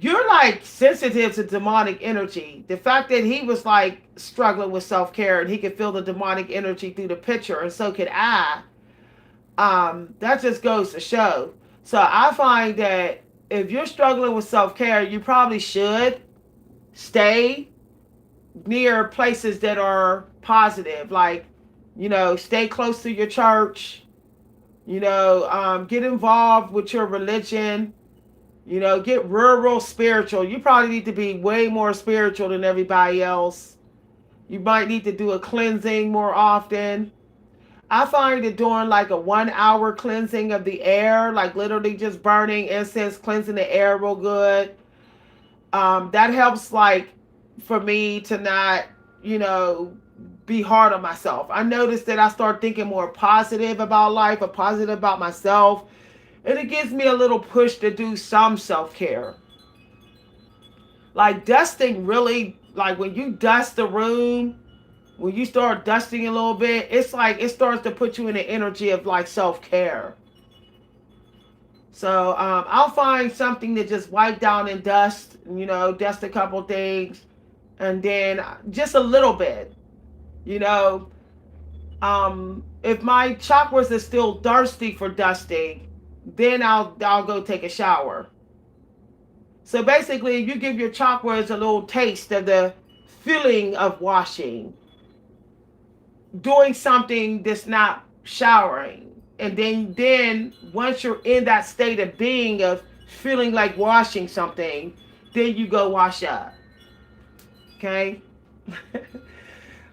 Speaker 1: you're like sensitive to demonic energy. The fact that he was like struggling with self care and he could feel the demonic energy through the picture, and so could I. That just goes to show. So I find that if you're struggling with self care, you probably should stay near places that are positive, like, stay close to your church. Get involved with your religion. Get real spiritual. You probably need to be way more spiritual than everybody else. You might need to do a cleansing more often. I find that doing like a 1 hour cleansing of the air, like literally just burning incense, cleansing the air real good, that helps, like, for me to not, you know, be hard on myself. I noticed that I start thinking more positive about life, or positive about myself, and it gives me a little push to do some self care. Like dusting, really, like when you dust the room, when you start dusting a little bit, it's like it starts to put you in the energy of like self care. So I'll find something to just wipe down and dust, dust a couple things, and then just a little bit, you know. If my chakras are still thirsty for dusting, then I'll go take a shower. So basically, you give your chakras a little taste of the feeling of washing, doing something that's not showering, and then once you're in that state of being of feeling like washing something, then you go wash up. Okay.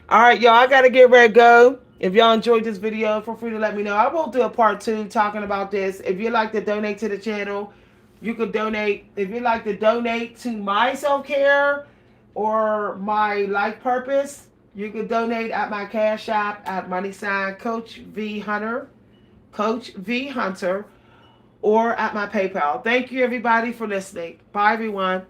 Speaker 1: All right, y'all, I gotta get ready to go. If y'all enjoyed this video, feel free to let me know. I will do a part 2 talking about this. If you'd like to donate to the channel, you could donate. If you'd like to donate to my self-care or my life purpose, you could donate at my cash app at money sign Coach V Hunter, Coach V Hunter, or at my PayPal. Thank you, everybody, for listening. Bye, everyone.